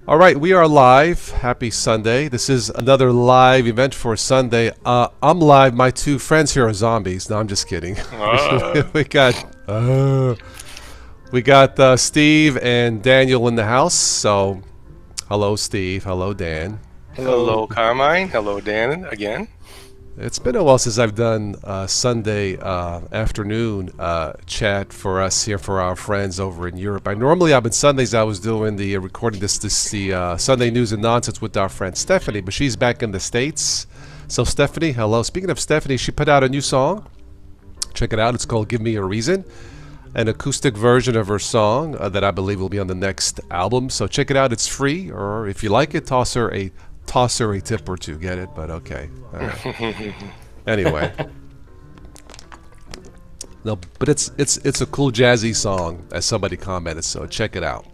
All right, we are live. Happy Sunday. This is another live event for Sunday. I'm live. My two friends here are zombies. No, I'm just kidding. we got Steve and Daniel in the house. So, hello, Steve. Hello, Dan. Hello, Carmine. Hello, Dan. Again. It's been a while since I've done Sunday afternoon chat for us here for our friends over in Europe. Normally on Sundays I was doing the recording the Sunday news and nonsense with our friend Stephanie, but she's back in the States. So Stephanie, hello. Speaking of Stephanie, she put out a new song. Check it out. It's called "Give Me a Reason," an acoustic version of her song that I believe will be on the next album. So check it out. It's free, or if you like it, toss her a tip or two. Get it? But okay. All right. Anyway. No, but it's a cool jazzy song, as somebody commented, so check it out.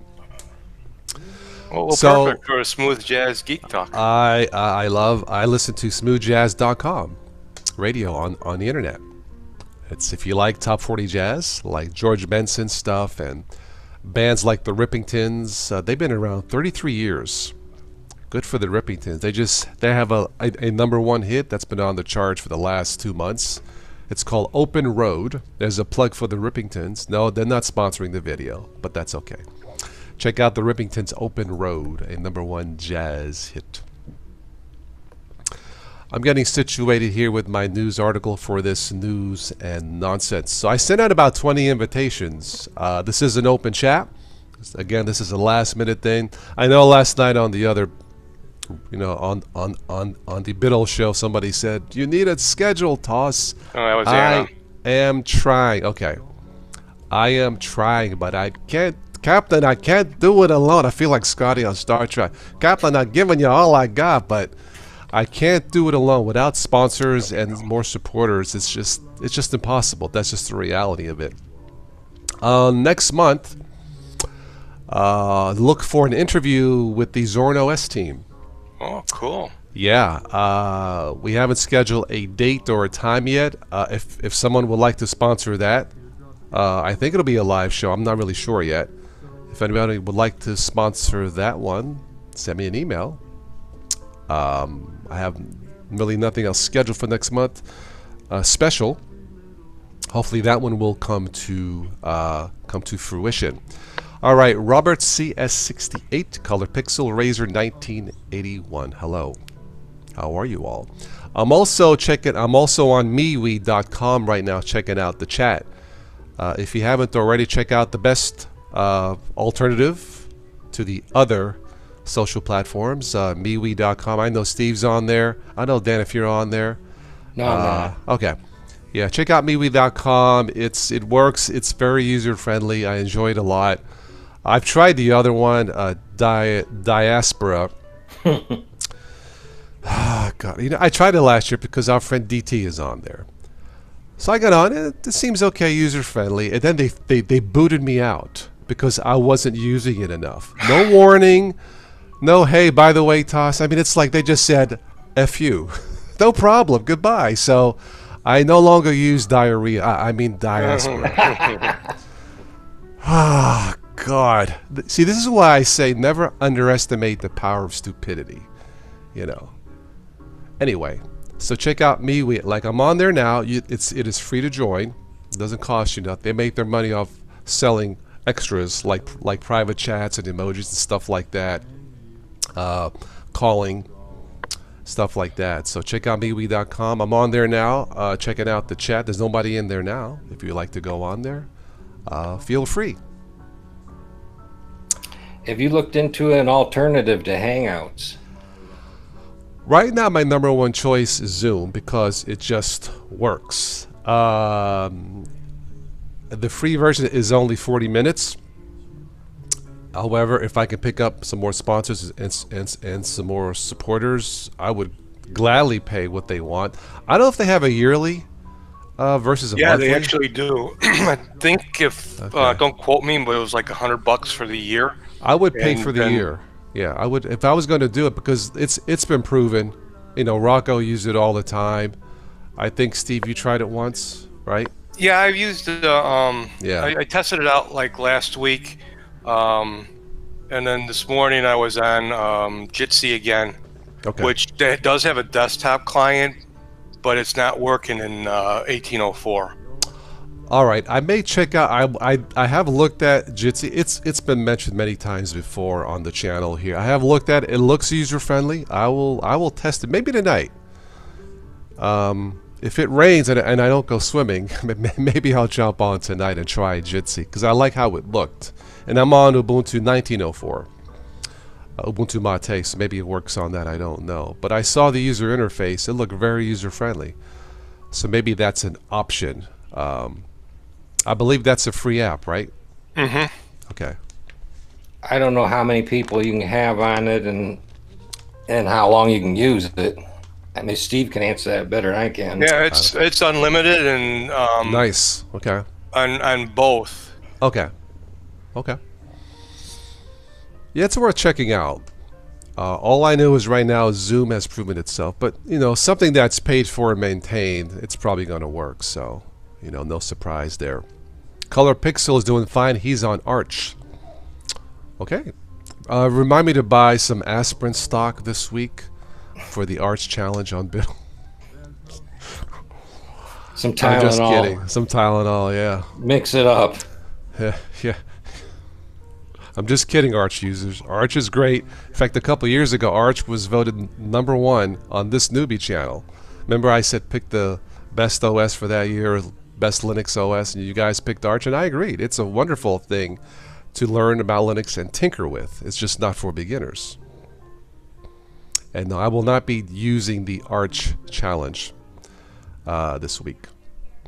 Well, perfect for a smooth jazz geek talk. I listen to smoothjazz.com radio on the internet. It's if you like top 40 jazz, like George Benson stuff and bands like the Rippingtons, they've been around 33 years. Good for the Rippingtons. They have a #1 hit that's been on the charts for the last 2 months. It's called Open Road. There's a plug for the Rippingtons. No, they're not sponsoring the video, but that's okay. Check out the Rippingtons' Open Road, a #1 jazz hit. I'm getting situated here with my news article for this news and nonsense. So I sent out about 20 invitations. This is an open chat. Again, this is a last-minute thing. I know last night on the other on the Biddle show, somebody said, you need a schedule, Toss. Oh, that was Anna. I am trying. Okay. I am trying, but I can't. Captain, I can't do it alone. I feel like Scotty on Star Trek. Captain, I'm giving you all I got, but I can't do it alone. Without sponsors and more supporters, it's just impossible. That's just the reality of it. Next month, look for an interview with the Zorin OS team. Oh, cool. Yeah, we haven't scheduled a date or a time yet. If someone would like to sponsor that, I think it'll be a live show. I'm not really sure yet. If anybody would like to sponsor that one, send me an email. I have really nothing else scheduled for next month. Special. Hopefully that one will come to fruition. All right, Robert CS68, Color Pixel, Razor 1981. Hello. How are you all? I'm also on MeWe.com right now checking out the chat. If you haven't already, check out the best alternative to the other social platforms, MeWe.com. I know Steve's on there. I know, Dan, if you're on there. No. Okay. Yeah, check out MeWe.com. It works. It's very user-friendly. I enjoy it a lot. I've tried the other one, Diaspora. God, I tried it last year because our friend DT is on there. So I got on. It seems okay, user-friendly. And then they booted me out because I wasn't using it enough. No warning. No, hey, by the way, Toss. I mean, it's like they just said, F you. No problem. Goodbye. So I no longer use diarrhea. I mean Diaspora. Ah, God. See, this is why I say never underestimate the power of stupidity. Anyway, so check out MeWe. Like, I'm on there now. It is free to join. It doesn't cost you nothing. They make their money off selling extras like private chats and emojis and stuff like that. Calling, stuff like that. So check out MeWe.com. I'm on there now. Checking out the chat. There's nobody in there now. If you'd like to go on there, feel free. Have you looked into an alternative to Hangouts? Right now, my #1 choice is Zoom because it just works. The free version is only 40 minutes. However, if I can pick up some more sponsors and some more supporters, I would gladly pay what they want. I don't know if they have a yearly versus a monthly. Yeah, they actually do. I think don't quote me, but it was like $100 for the year. I would pay for the year. Yeah, I would if I was going to do it because it's been proven. Rocco used it all the time. I think Steve, you tried it once, right? Yeah, I've used it. Yeah. I tested it out like last week. And then this morning I was on Jitsi again, Okay. which does have a desktop client, but it's not working in 1804. All right, I may check out. I have looked at Jitsi. It's been mentioned many times before on the channel here. I have looked at it. It looks user friendly. I will test it maybe tonight. If it rains and I don't go swimming, maybe I'll jump on tonight and try Jitsi because I like how it looked. And I'm on Ubuntu 1904, Ubuntu Mate, so maybe it works on that. I don't know. But I saw the user interface. It looked very user friendly. So maybe that's an option. I believe that's a free app, right? Mm-hmm. Okay. I don't know how many people you can have on it and how long you can use it. I mean, Steve can answer that better than I can. Yeah, it's unlimited and Nice. Okay. on both. Okay. Okay. Yeah, it's worth checking out. All I know is right now Zoom has proven itself, but you know, something that's paid for and maintained, it's probably going to work. So, you know, no surprise there. Color Pixel is doing fine. He's on Arch. Okay. Remind me to buy some aspirin stock this week for the Arch challenge on Biddle. Some Tylenol. I'm just kidding. Some Tylenol, yeah. Mix it up. Yeah. I'm just kidding, Arch users. Arch is great. In fact, a couple years ago, Arch was voted #1 on this newbie channel. Remember I said pick the best OS for that year, best Linux OS, and you guys picked Arch, and I agreed. It's a wonderful thing to learn about Linux and tinker with. It's just not for beginners. And no, I will not be using the Arch challenge this week.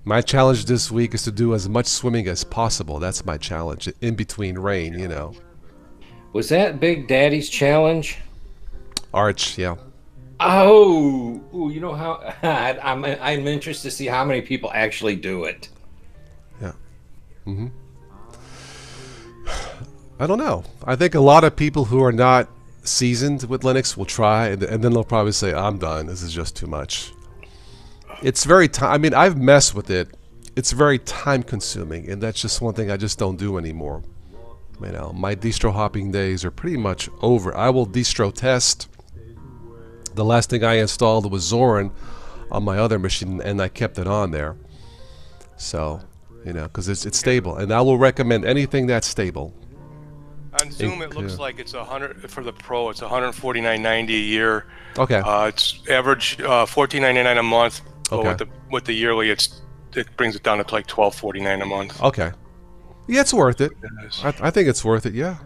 My challenge this week is to do as much swimming as possible. That's my challenge, in between rain, you know. Was that Big Daddy's challenge? Arch, yeah. Oh, ooh, you know how I'm interested to see how many people actually do it. Yeah. I don't know. I think a lot of people who are not seasoned with Linux will try, and then they'll probably say, I'm done. This is just too much. It's very I mean, I've messed with it. It's very time consuming, and that's just one thing I just don't do anymore. You know, my distro hopping days are pretty much over. I will distro test. The last thing I installed was Zorin on my other machine, and I kept it on there. So, you know, because it's stable, and I will recommend anything that's stable. On Zoom, it looks like it's 100 for the Pro. It's $149.90 a year. Okay. It's average $14.99 a month. Okay. But with the yearly, it brings it down to like $12.49 a month. Okay. Yeah, it's worth it. I think it's worth it. Yeah.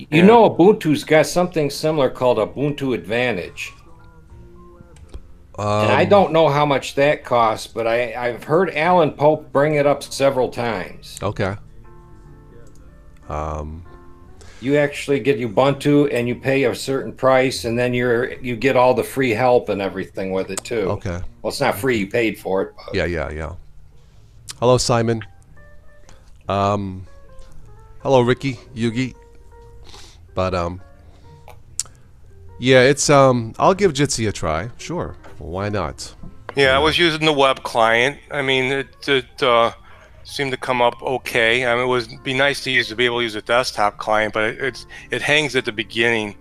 You know, Ubuntu's got something similar called Ubuntu Advantage. And I don't know how much that costs, but I've heard Alan Pope bring it up several times. Okay. You actually get Ubuntu and you pay a certain price, and then you get all the free help and everything with it too. Okay. Well, it's not free; you paid for it. But. Yeah. Hello, Simon. Hello, Ricky, Yugi. But yeah, it's I'll give Jitsi a try. Sure. Well, why not? Yeah, I was using the web client. I mean, it seemed to come up okay. I mean, it would be nice to be able to use a desktop client, but it hangs at the beginning,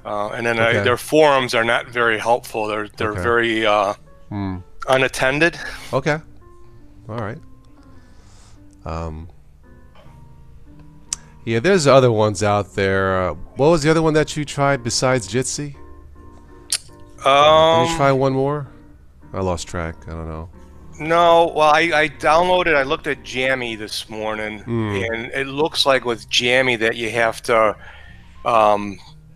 and then Okay. their forums are not very helpful. They're Okay. very unattended. Okay. All right. Yeah, there's other ones out there. What was the other one that you tried besides Jitsi? Did you try one more? I lost track. I don't know. No, well, I downloaded. I looked at Jammy this morning, and it looks like with Jammy that you have to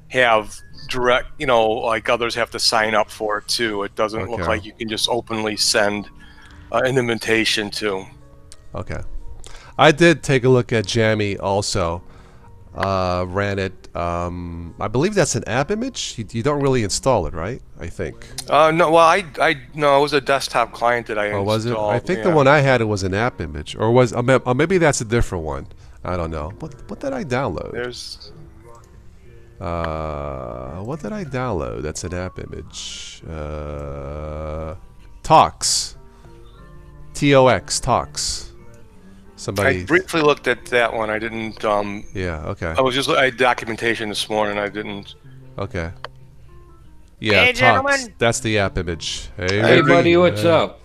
have direct. You know, like others have to sign up for it too. It doesn't look Okay. like you can just openly send an invitation to. Okay. I did take a look at Jammy also. Ran it. I believe that's an app image. You don't really install it, right? I think. No, well, no, it was a desktop client that I installed. Oh, was it? I think yeah. the one I had it was an app image, or was maybe that's a different one. I don't know. What did I download? There's. What did I download? That's an app image. Talks. TOX. Talks. Somebody. I briefly looked at that one. I didn't. Yeah. Okay. I had documentation this morning. I didn't. Okay. Yeah. Hey, Talks. gentlemen. That's the app image. Hey, Hey, Ricky. buddy, what's up?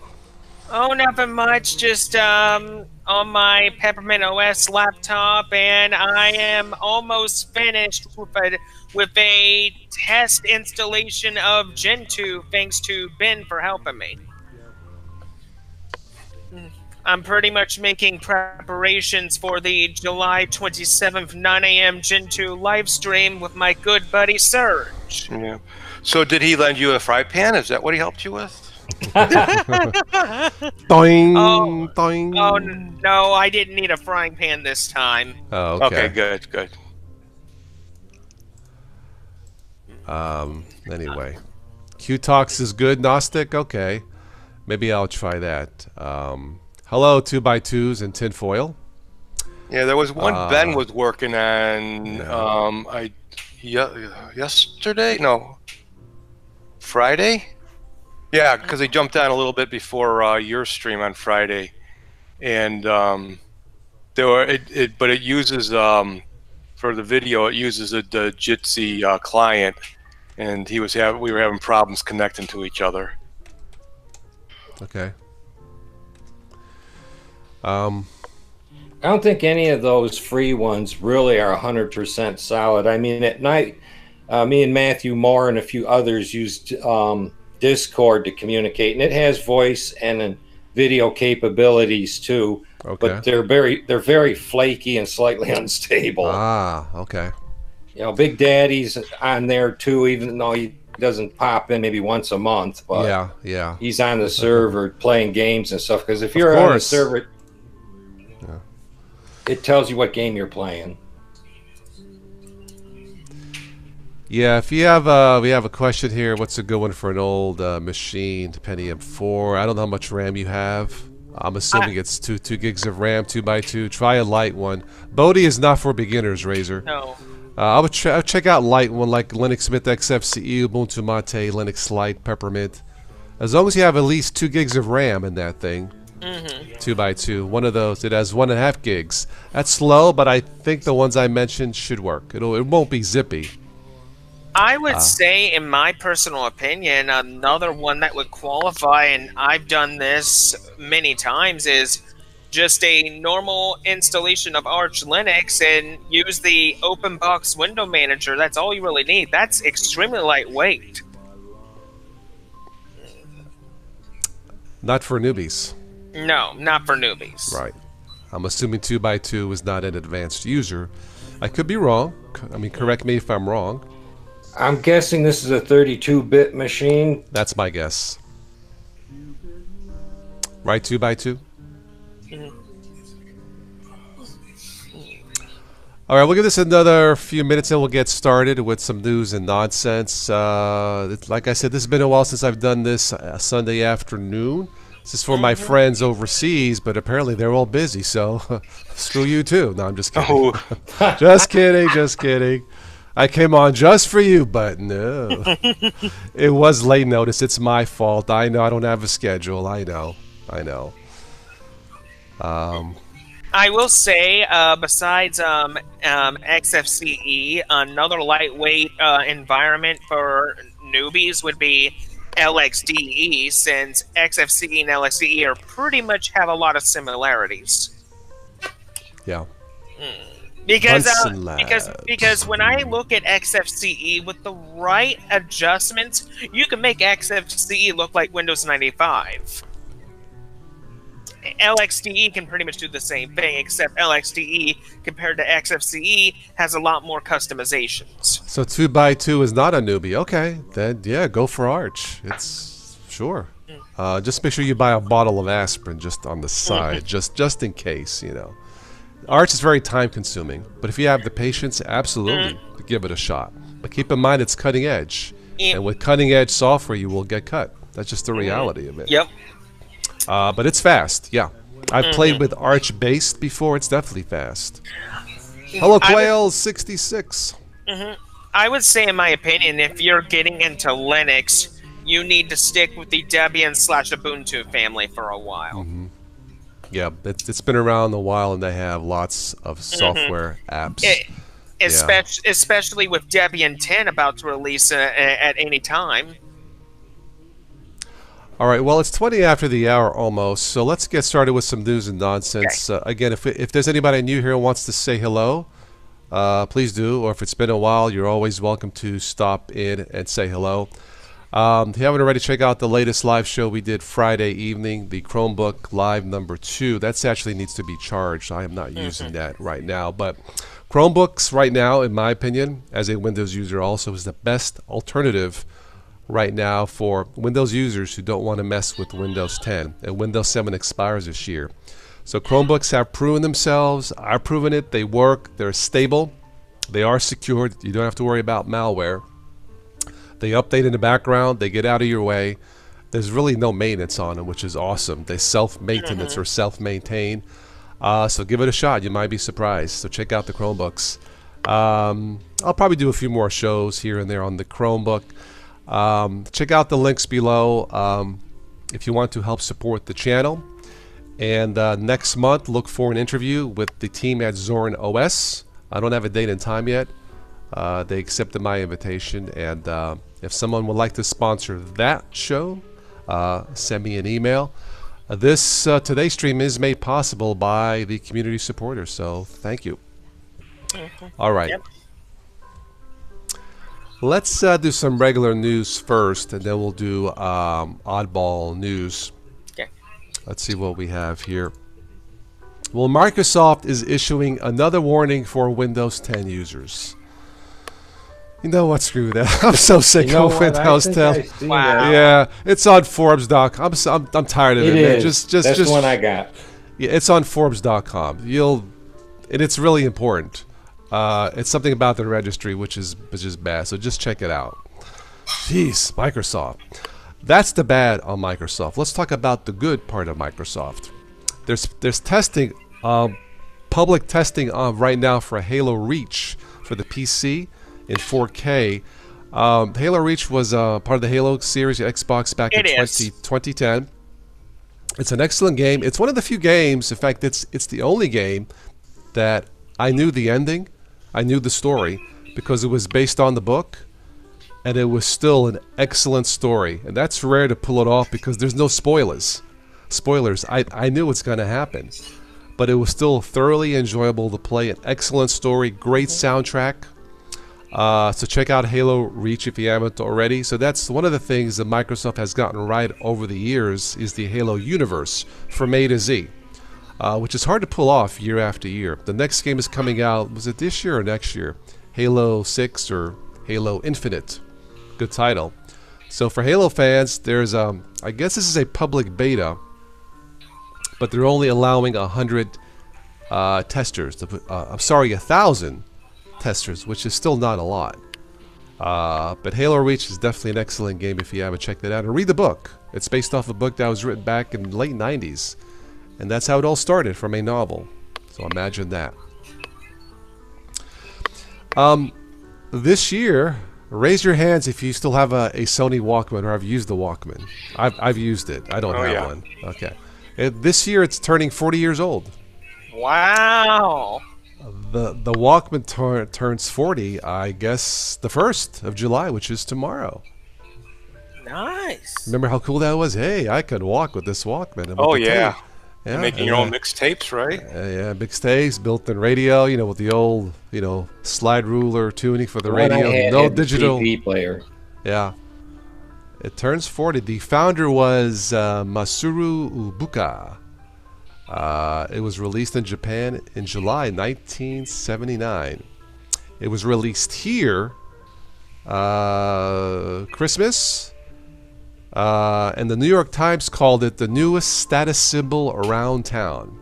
Oh, nothing much. Just on my Peppermint OS laptop, and I am almost finished with a test installation of Gentoo, thanks to Ben for helping me. I'm pretty much making preparations for the July 27th 9 a.m. Gentoo live stream with my good buddy Serge. Yeah. So did he lend you a fry pan? Is that what he helped you with? Doing. Oh. Doing. Oh, no, I didn't need a frying pan this time. Oh, okay. Okay, good, good. Anyway, Q-Talks is good. Gnostic. Okay. Maybe I'll try that. Hello, 2x2s and tinfoil. Yeah, there was one Ben was working on. Yesterday? No, Friday. Yeah, because he jumped on a little bit before your stream on Friday, and but it uses for the video. It uses the Jitsi client, and we were having problems connecting to each other. Okay. I don't think any of those free ones really are 100% solid. I mean, at night, me and Matthew Moore and a few others used Discord to communicate, and it has voice and video capabilities too. Okay. But they're very flaky and slightly unstable. Ah, okay. You know, Big Daddy's on there too, even though he doesn't pop in maybe once a month. But yeah. he's on the server playing games and stuff. Because if you're on the server, it tells you what game you're playing. Yeah, if you have we have a question here. What's a good one for an old machine? Pentium 4. I don't know how much RAM you have. I'm assuming it's 2 gigs of RAM, 2x2. Try a light one. Bodhi is not for beginners, Razor. No. I would check out light one like Linux Mint XFCE, Ubuntu Mate, Linux Lite, Peppermint. As long as you have at least 2 gigs of RAM in that thing. 2x2. One of those. It has 1.5 gigs. That's slow, but I think the ones I mentioned should work. It won't be zippy. I would say, in my personal opinion, another one that would qualify, and I've done this many times, is just a normal installation of Arch Linux and use the OpenBox window manager. That's all you really need. That's extremely lightweight. Not for newbies. No, not for newbies. Right. I'm assuming 2x2 is not an advanced user. I could be wrong. I mean, correct me if I'm wrong. I'm guessing this is a 32-bit machine. That's my guess. Right, 2x2? All right, we'll give this another few minutes and we'll get started with some news and nonsense. Like I said, this has been a while since I've done this Sunday afternoon. This is for my friends overseas, but apparently they're all busy, so screw you too. No, I'm just kidding. Oh. Just kidding, just kidding. I came on just for you, but no. It was late notice. It's my fault. I know I don't have a schedule. I know. I will say, besides XFCE, another lightweight environment for newbies would be LXDE, since XFCE and LXDE are pretty much have a lot of similarities. Yeah. Because when I look at XFCE with the right adjustments, you can make XFCE look like Windows 95. LXDE can pretty much do the same thing, except LXDE compared to XFCE has a lot more customizations. So 2x2 is not a newbie. Okay, then yeah, go for Arch. It's sure. Just make sure you buy a bottle of aspirin just on the side, just in case, you know. Arch is very time consuming, but if you have the patience, absolutely give it a shot. But keep in mind it's cutting edge, and with cutting edge software, you will get cut. That's just the reality of it. Yep. But it's fast, yeah. I've played with Arch based before. It's definitely fast. Hello, Quail66. I would say, in my opinion, if you're getting into Linux, you need to stick with the Debian/Ubuntu family for a while. Yeah, it's been around a while, and they have lots of software apps. Especially with Debian 10 about to release at any time. All right, well, it's 20 after the hour almost, so let's get started with some news and nonsense. Okay. Again, if there's anybody new here who wants to say hello, please do. Or if it's been a while, you're always welcome to stop in and say hello. If you haven't already, check out the latest live show we did Friday evening, the Chromebook Live number 2. That actually needs to be charged. I am not using that right now. But Chromebooks right now, in my opinion, as a Windows user also, is the best alternative right now for Windows users who don't want to mess with Windows 10. And Windows 7 expires this year. So Chromebooks have proven themselves. I've proven it. They work. They're stable. They are secured. You don't have to worry about malware. They update in the background. They get out of your way. There's really no maintenance on them, which is awesome. They self-maintenance or self-maintain. So give it a shot. You might be surprised. So check out the Chromebooks. I'll probably do a few more shows here and there on the Chromebook. Check out the links below if you want to help support the channel. And next month, look for an interview with the team at Zorin OS. I don't have a date and time yet. They accepted my invitation, and if someone would like to sponsor that show, send me an email. Today's stream is made possible by the community supporters, so thank you. All right. Yep. Let's do some regular news first, and then we'll do oddball news. Okay. Let's see what we have here. Well, Microsoft is issuing another warning for Windows 10 users. You know what? Screw that. I'm so sick of Windows 10. Wow. Yeah, it's on Forbes.com. I'm tired of it. It Man. is. That's the one I got. Yeah, it's on Forbes.com. And it's really important. It's something about the registry which is bad. So just check it out. Jeez, Microsoft. That's the bad on Microsoft. Let's talk about the good part of Microsoft. There's testing, public testing right now for Halo Reach for the PC in 4K. Halo Reach was part of the Halo series at Xbox back in 2010. It's an excellent game. It's one of the few games, in fact, it's the only game that I knew the ending. I knew the story because it was based on the book, and it was still an excellent story. And that's rare to pull it off because there's no spoilers. I knew what's going to happen, but it was still thoroughly enjoyable to play. An excellent story, great soundtrack. So check out Halo Reach if you haven't already. So that's one of the things that Microsoft has gotten right over the years is the Halo universe from A to Z, which is hard to pull off year after year. The next game is coming out, was it this year or next year? Halo 6 or Halo Infinite. Good title. So for Halo fans, there's I guess this is a public beta, but they're only allowing 100 testers. I'm sorry, 1,000 testers, which is still not a lot. But Halo Reach is definitely an excellent game if you haven't checked it out. And read the book. It's based off a book that was written back in the late 90s. And that's how it all started, from a novel. So imagine that. This year, raise your hands if you still have a Sony Walkman or have used the Walkman. I've used it. I don't have one. Okay. This year it's turning 40 years old. Wow. The Walkman turns 40, I guess, the 1st of July, which is tomorrow. Nice. Remember how cool that was? Hey, I could walk with this Walkman. Oh, yeah. Yeah, making your own mixtapes, right? Yeah, mixtapes, built-in radio, with the old, slide ruler tuning for the radio. No digital CD player. Yeah. It turns 40. The founder was Masaru Ubuka. It was released in Japan in July 1979. It was released here Christmas. And the New York Times called it the newest status symbol around town.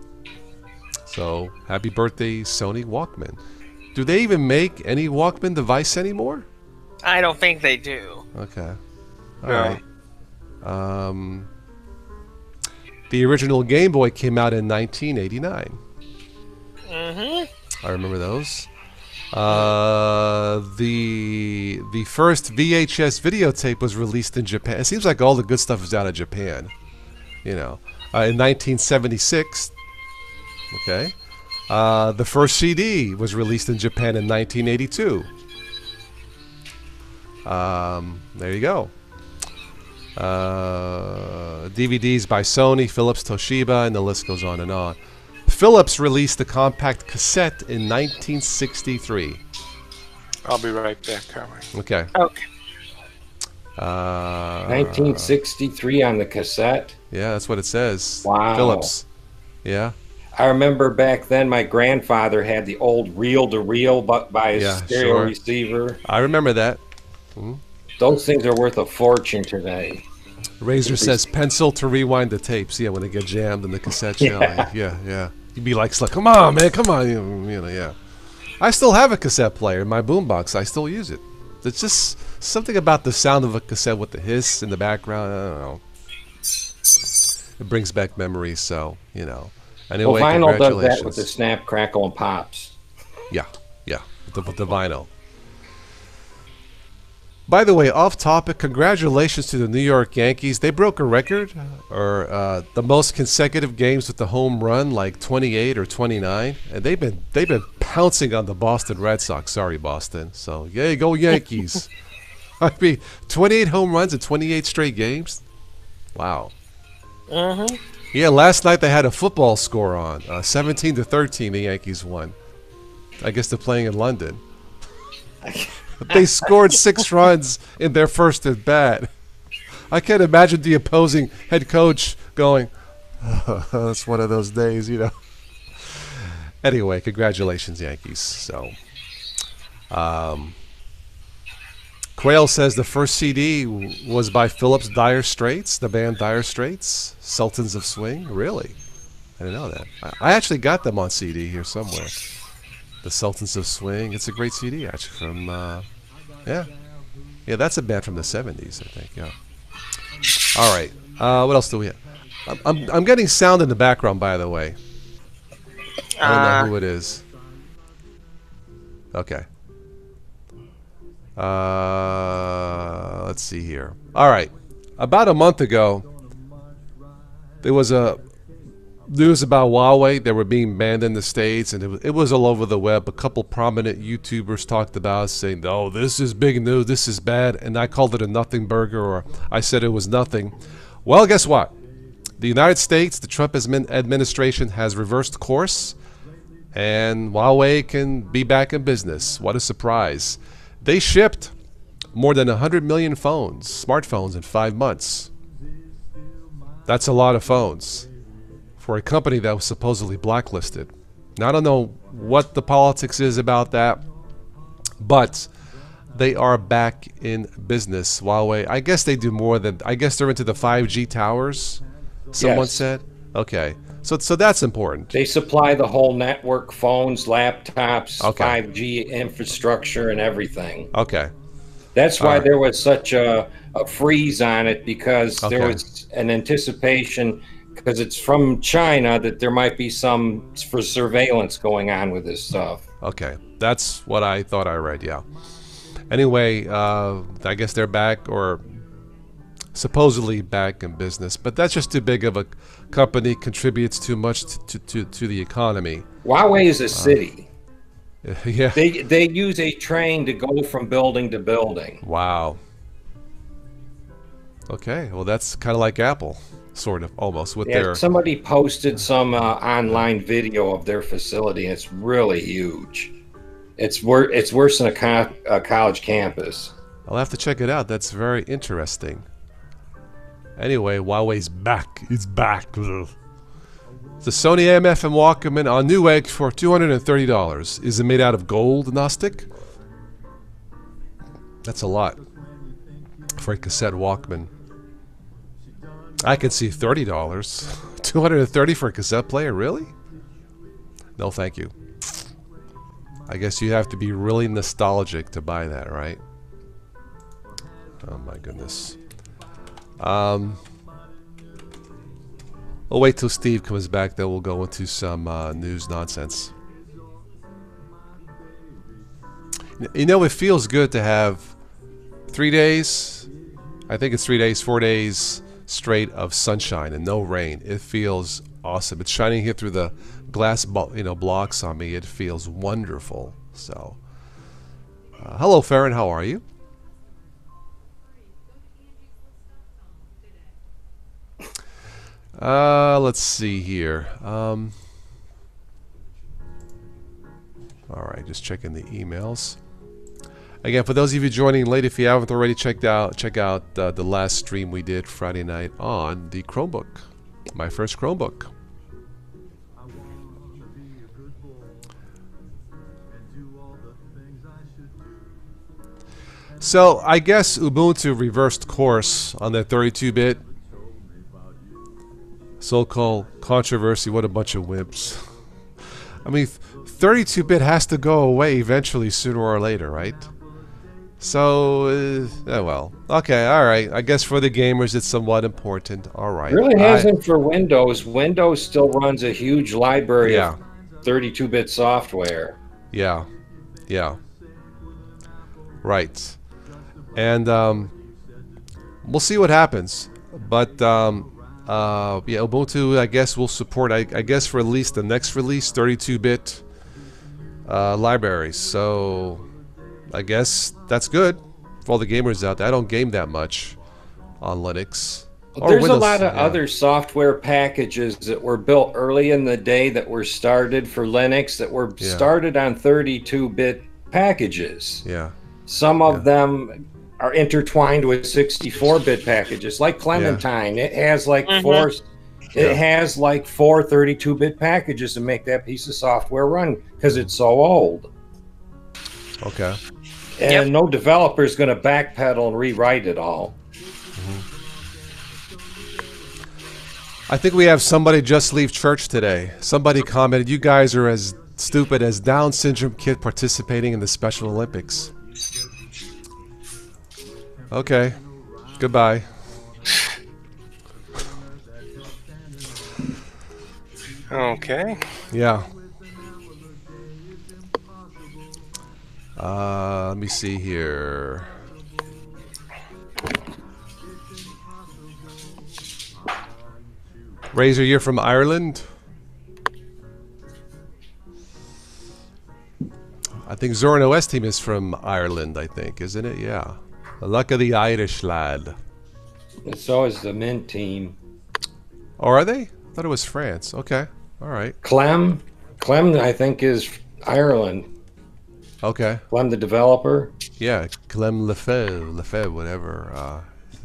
So, happy birthday, Sony Walkman. Do they even make any Walkman device anymore? I don't think they do. Okay. All right. The original Game Boy came out in 1989. I remember those. The first VHS videotape was released in Japan. It seems like all the good stuff is out of Japan. In 1976, Okay. The first CD was released in Japan in 1982. There you go. DVDs by Sony, Philips, Toshiba, and the list goes on and on. Philips released the compact cassette in 1963. I'll be right back, Carmen. Okay. Okay. 1963 on the cassette. Yeah, that's what it says. Wow. Philips. Yeah. I remember back then my grandfather had the old reel-to-reel by his stereo receiver. I remember that. Those things are worth a fortune today. Razor says pencil to rewind the tapes. Yeah, when they get jammed in the cassette shell. Yeah. You'd be like, come on, man, come on. You know, yeah. I still have a cassette player in my boombox. I still use it. It's just something about the sound of a cassette with the hiss in the background. I don't know. It brings back memories, so, you know. Anyway, well, vinyl does congratulations. that with the snap, crackle, and pops. Yeah, with the vinyl. By the way, off topic, congratulations to the New York Yankees. They broke a record, or the most consecutive games with the home run, like 28 or 29, and they've been pouncing on the Boston Red Sox. Sorry, Boston. So, yay, go Yankees. I mean, 28 home runs in 28 straight games? Wow. Yeah, last night they had a football score on. 17-13, the Yankees won. I guess they're playing in London. They scored 6 runs in their first at bat. I can't imagine the opposing head coach going, oh, it's one of those days, you know. Anyway, congratulations, Yankees. So, Quail says the first CD was by Phillips Dire Straits, the band Dire Straits, Sultans of Swing. Really? I didn't know that. I actually got them on CD here somewhere. The Sultans of Swing. It's a great CD, actually, from, yeah, that's a band from the 70s, I think, yeah. All right, what else do we have? I'm getting sound in the background, by the way. I don't know who it is. Okay. Let's see here. All right, about a month ago, there was a news about Huawei. They were being banned in the States, and it was all over the web. A couple prominent YouTubers talked about saying, oh, this is big news, this is bad, and I called it a nothing burger, or I said it was nothing. Well, guess what? The United States, the Trump administration has reversed course, and Huawei can be back in business. What a surprise. They shipped more than 100 million smartphones in 5 months. That's a lot of phones for a company that was supposedly blacklisted. Now, I don't know what the politics is about that, but they are back in business. Huawei, I guess they do more than, I guess they're into the 5G towers, someone said. Okay, so that's important. They supply the whole network, phones, laptops, 5G infrastructure, and everything. Okay. That's why there was such a freeze on it, because there was an anticipation, because it's from China, that there might be some for surveillance going on with this stuff. Okay, that's what I thought I read, yeah. Anyway, I guess they're back, or supposedly back in business, but that's just too big of a company, contributes too much to the economy. Huawei is a city. Yeah. They use a train to go from building to building. Wow. Okay, well that's kind of like Apple, sort of, almost, with their... Somebody posted some online video of their facility, and it's really huge. It's worse than a college campus. I'll have to check it out. That's very interesting. Anyway, Huawei's back. It's back. The Sony AM/FM Walkman on Newegg for $230. Is it made out of gold, Gnostic? That's a lot for a cassette Walkman. I could see $30. $230 for a cassette player, really? No, thank you. I guess you have to be really nostalgic to buy that, right? Oh my goodness. We'll wait till Steve comes back, then we'll go into some news nonsense. You know, it feels good to have 3 days, I think it's 3 days, 4 days straight of sunshine and no rain. It feels awesome. It's shining here through the glass blocks on me, it feels wonderful. So, hello, Farron. How are you? Let's see here. All right, just checking the emails. Again, for those of you joining late, if you haven't already check out the last stream we did Friday night on the Chromebook, my first Chromebook. So I guess Ubuntu reversed course on that 32-bit so-called controversy. What a bunch of wimps. I mean, 32-bit has to go away eventually, sooner or later, right? So, well, okay, all right. I guess for the gamers, it's somewhat important. All right. It really hasn't for Windows. Windows still runs a huge library of 32-bit software. Yeah, yeah. Right. And we'll see what happens. But, yeah, Ubuntu, I guess, will support, I guess, for at least the next release, 32-bit libraries. So I guess that's good for all the gamers out there. I don't game that much on Linux. Well, there's Windows, a lot of other software packages that were built early in the day that were started for Linux that were started on 32-bit packages. Yeah. Some of them are intertwined with 64-bit packages, like Clementine. It has like four. It has like 4 32-bit packages to make that piece of software run because it's so old. Okay. And no developer is going to backpedal and rewrite it all. I think we have somebody just leave church today. Somebody commented, "You guys are as stupid as Down syndrome kid participating in the Special Olympics." Okay. Goodbye. Okay. Yeah. Let me see here. Razor, you're from Ireland? I think Zorin OS team is from Ireland, I think, isn't it? Yeah. The luck of the Irish lad. And so is the Mint team. Oh, are they? I thought it was France. Okay. All right. Clem, I think, is Ireland. Okay. Clem, the developer. Yeah, Clem Lefebvre, whatever.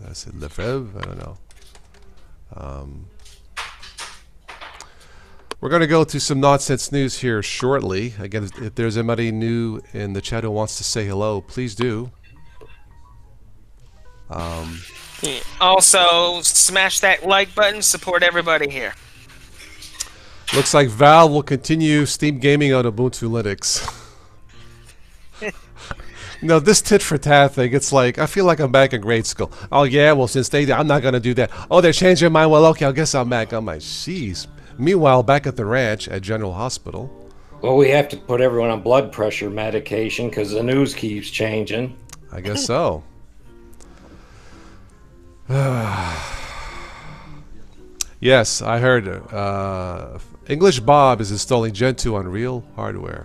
I said Lefebvre. I don't know. We're going to go to some nonsense news here shortly. Again, if there's anybody new in the chat who wants to say hello, please do. Also, smash that like button. Support everybody here. Looks like Valve will continue Steam gaming on Ubuntu Linux. No, this tit for tat thing, it's like, I feel like I'm back in grade school. Oh yeah, well since I'm not going to do that. Oh, they're changing their mind. Well, okay, I guess I'm back. I'm like, jeez. Meanwhile, back at the ranch at General Hospital. Well, we have to put everyone on blood pressure medication because the news keeps changing. I guess so. Yes, I heard English Bob is installing Gen 2 on real hardware.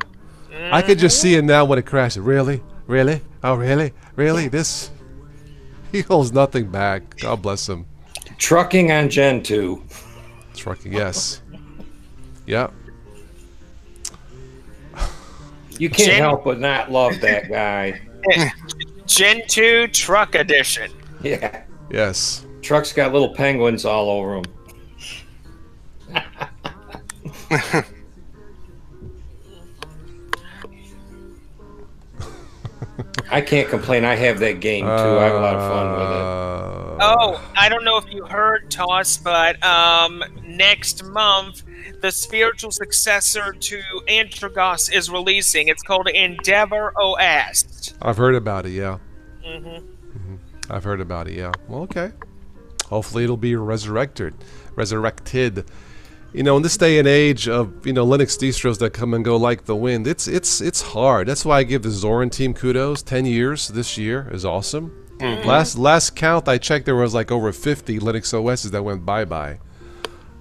I could just see it now when it crashes. Really? Really? Oh, really? Really? This... He holds nothing back. God bless him. Trucking on Gen 2. Trucking, yes. Yep. You can't help but not love that guy. Gen 2 Truck Edition. Yeah. Yes. Truck's got little penguins all over them. I can't complain. I have that game too. I have a lot of fun with it. Oh, I don't know if you heard, Toss, but next month the spiritual successor to Antragos is releasing. It's called Endeavor OS. I've heard about it, yeah. I've heard about it, yeah. Well, okay. Hopefully it'll be resurrected. You know, in this day and age of, you know, Linux distros that come and go like the wind, it's hard. That's why I give the Zorin team kudos. 10 years this year is awesome. Last count I checked, there was like over 50 Linux OSs that went bye-bye.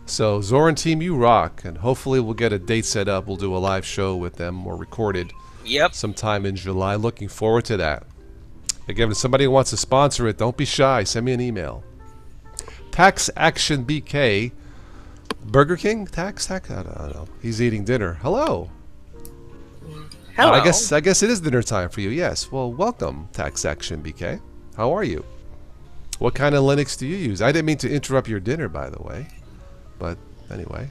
So Zorin team, you rock, and hopefully we'll get a date set up. We'll do a live show with them or recorded. Yep. Sometime in July. Looking forward to that. Again, if somebody wants to sponsor it, don't be shy. Send me an email. Tax Action BK. Burger King? Tax? I don't know. He's eating dinner. Hello. Hello. I guess it is dinner time for you. Yes. Well, welcome, Tax Action BK. How are you? What kind of Linux do you use? I didn't mean to interrupt your dinner, by the way. But anyway.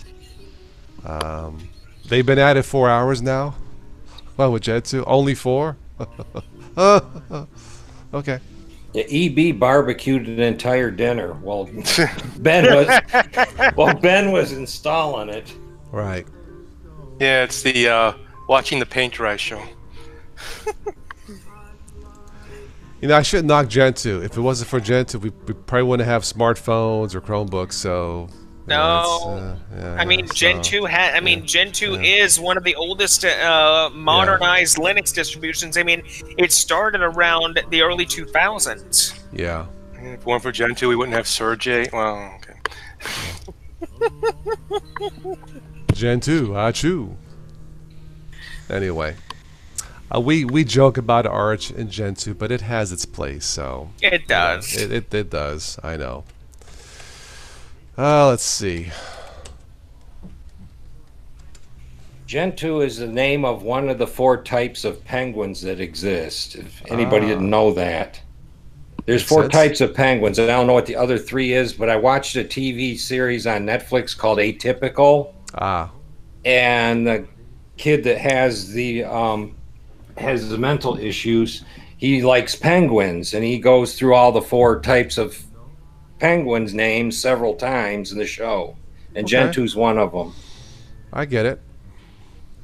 They've been at it 4 hours now. Well, with Jet2? Only 4? Okay. Yeah, EB barbecued an entire dinner while Ben was installing it. Right. Yeah, it's the watching the paint dry show. You know, I shouldn't knock Gen 2. If it wasn't for Gen 2, we probably wouldn't have smartphones or Chromebooks. So no, I mean Gen 2 had. I mean Gen 2 is one of the oldest modernized Linux distributions. I mean, it started around the early 2000s. Yeah. If it weren't for Gen 2, we wouldn't have Surge 8. Well, okay. Gen 2, achoo. Anyway, we joke about Arch and Gen 2, but it has its place. So it does. It does. I know. Let's see. Gen 2 is the name of one of the 4 types of penguins that exist. If anybody didn't know that. There's 4 types of penguins. I don't know what the other 3 is, but I watched a TV series on Netflix called Atypical. And the kid that has the mental issues, he likes penguins, and he goes through all the 4 types of penguins names several times in the show, and Gen 2's one of them. I get it.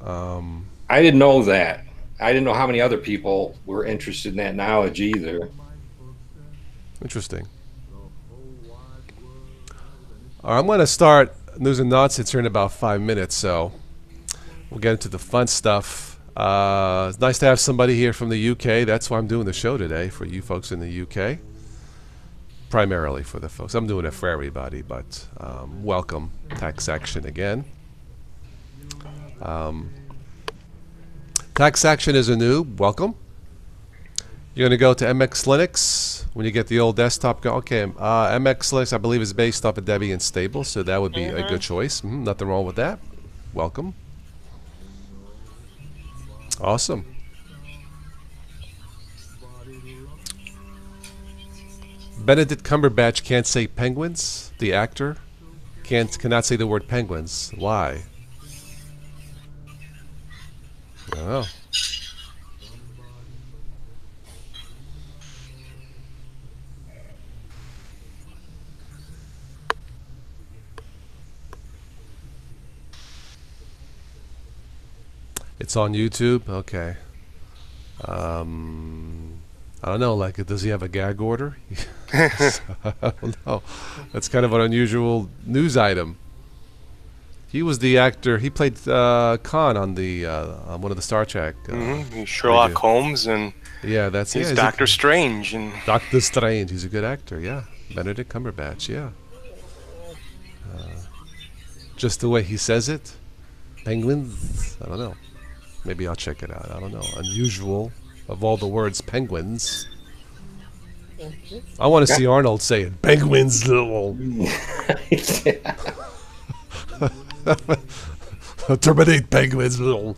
I didn't know that. I didn't know how many other people were interested in that knowledge either. Interesting. All right, I'm going to start news and nonsense here in about 5 minutes, so we'll get into the fun stuff. It's nice to have somebody here from the UK. That's why I'm doing the show today, for you folks in the UK. Primarily for the folks. I'm doing it for everybody, but welcome, Tax Action again. Tax Action is a noob. Welcome. You're going to go to MX Linux when you get the old desktop. Okay, MX Linux, I believe, is based off of Debian Stable, so that would be a good choice. Nothing wrong with that. Welcome. Awesome. Benedict Cumberbatch can't say penguins. The actor cannot say the word penguins. Why? I don't know. It's on YouTube? Okay. I don't know, like, does he have a gag order? I don't know. That's kind of an unusual news item. He was the actor. He played Khan on the on one of the Star Trek. He's Sherlock Holmes, and he's Doctor Strange. And Doctor Strange. He's a good actor. Yeah, Benedict Cumberbatch. Yeah. Just the way he says it, penguins. I don't know. Maybe I'll check it out. I don't know. Unusual. Of all the words, penguins. I want to see Arnold say it. Penguins, little. Terminate penguins, little.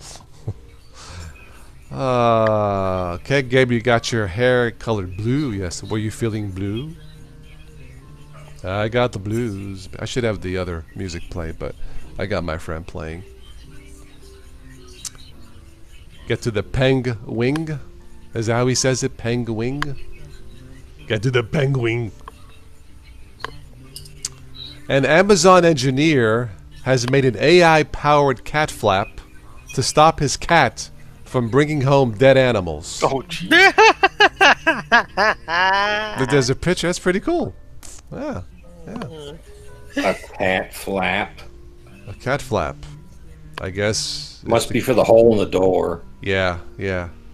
Okay, Gabe, you got your hair colored blue. Yes. Were you feeling blue? I got the blues. I should have the other music play, but I got my friend playing. Get to the penguin. Is that how he says it? Penguin? Get to the penguin. An Amazon engineer has made an AI-powered cat flap to stop his cat from bringing home dead animals. Oh, geez. There's a picture. That's pretty cool. Yeah. A cat flap. A cat flap. I guess. Must be for the hole in the door. Yeah.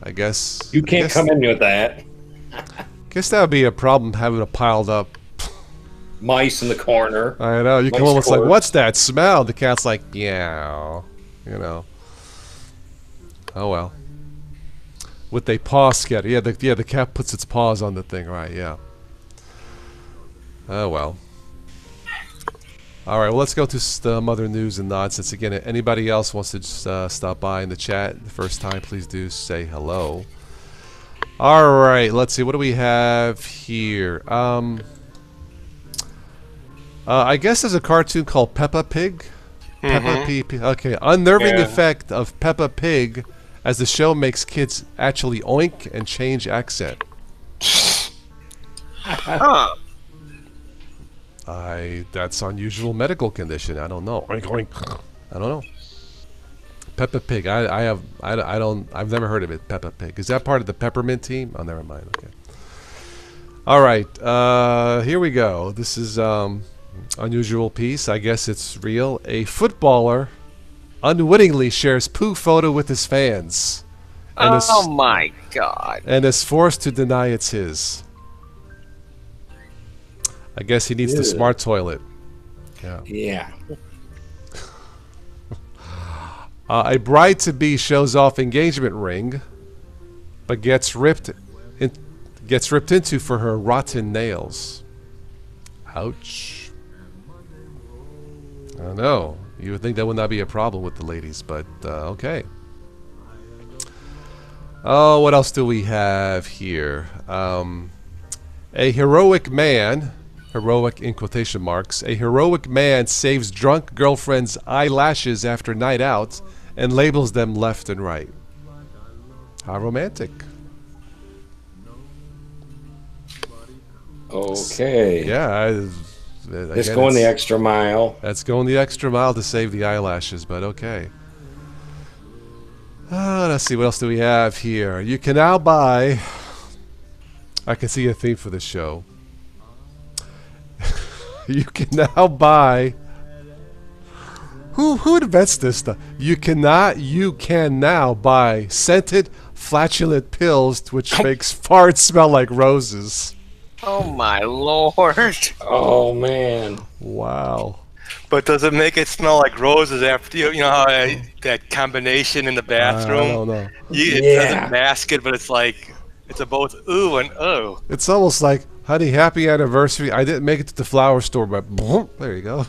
I guess. You can't come in with that. Guess that would be a problem having it piled up. mice in the corner. I know. You come Mice almost like, corpse. what's that smell? The cat's like, yeah. You know. Oh well. With a paw scatter. Yeah, the cat puts its paws on the thing, right? Yeah. Oh well. All right. Well, let's go to some other news and nonsense. Again, anybody else wants to just, stop by in the chat the first time, please do say hello. All right. Let's see. What do we have here? I guess there's a cartoon called Peppa Pig. Peppa Pig. Okay. Unnerving effect of Peppa Pig as the show makes kids actually oink and change accent. Huh. That's unusual medical condition. I don't know. Oink oink. I don't know. Peppa Pig. I've never heard of it. Peppa Pig. Is that part of the Peppermint team? Oh, never mind. Okay. All right. Here we go. This is unusual piece. I guess it's real. A footballer unwittingly shares poo photo with his fans. And Oh my god. and is forced to deny it's his. I guess he needs the smart toilet. Yeah. Yeah. A bride-to-be shows off engagement ring, but gets ripped into for her rotten nails. Ouch. I don't know. You would think that would not be a problem with the ladies, but okay. Oh, what else do we have here? A heroic man, heroic in quotation marks, a heroic man saves drunk girlfriend's eyelashes after night out and labels them left and right. How romantic. Okay. Yeah. Just going the extra mile. That's going the extra mile to save the eyelashes, but okay. Let's see, what else do we have here? You can now buy... I can see a theme for this show. You can now buy... Who invents this stuff? You can now buy scented, flatulent pills which makes farts smell like roses. Oh my lord. Oh man. Wow. But does it make it smell like roses after you know how that combination in the bathroom? I don't know. It doesn't mask it, but it's like it's a both ooh and oh. It's almost like, honey, happy anniversary. I didn't make it to the flower store, but there you go.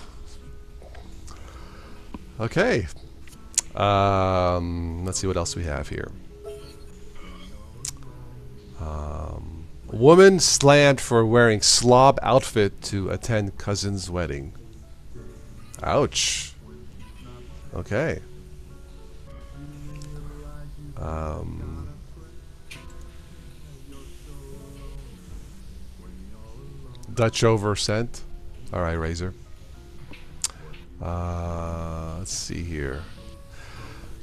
Okay. Let's see what else we have here. Woman slammed for wearing slob outfit to attend cousin's wedding. Ouch. Okay. Dutch over scent. All right, Razor. Let's see here.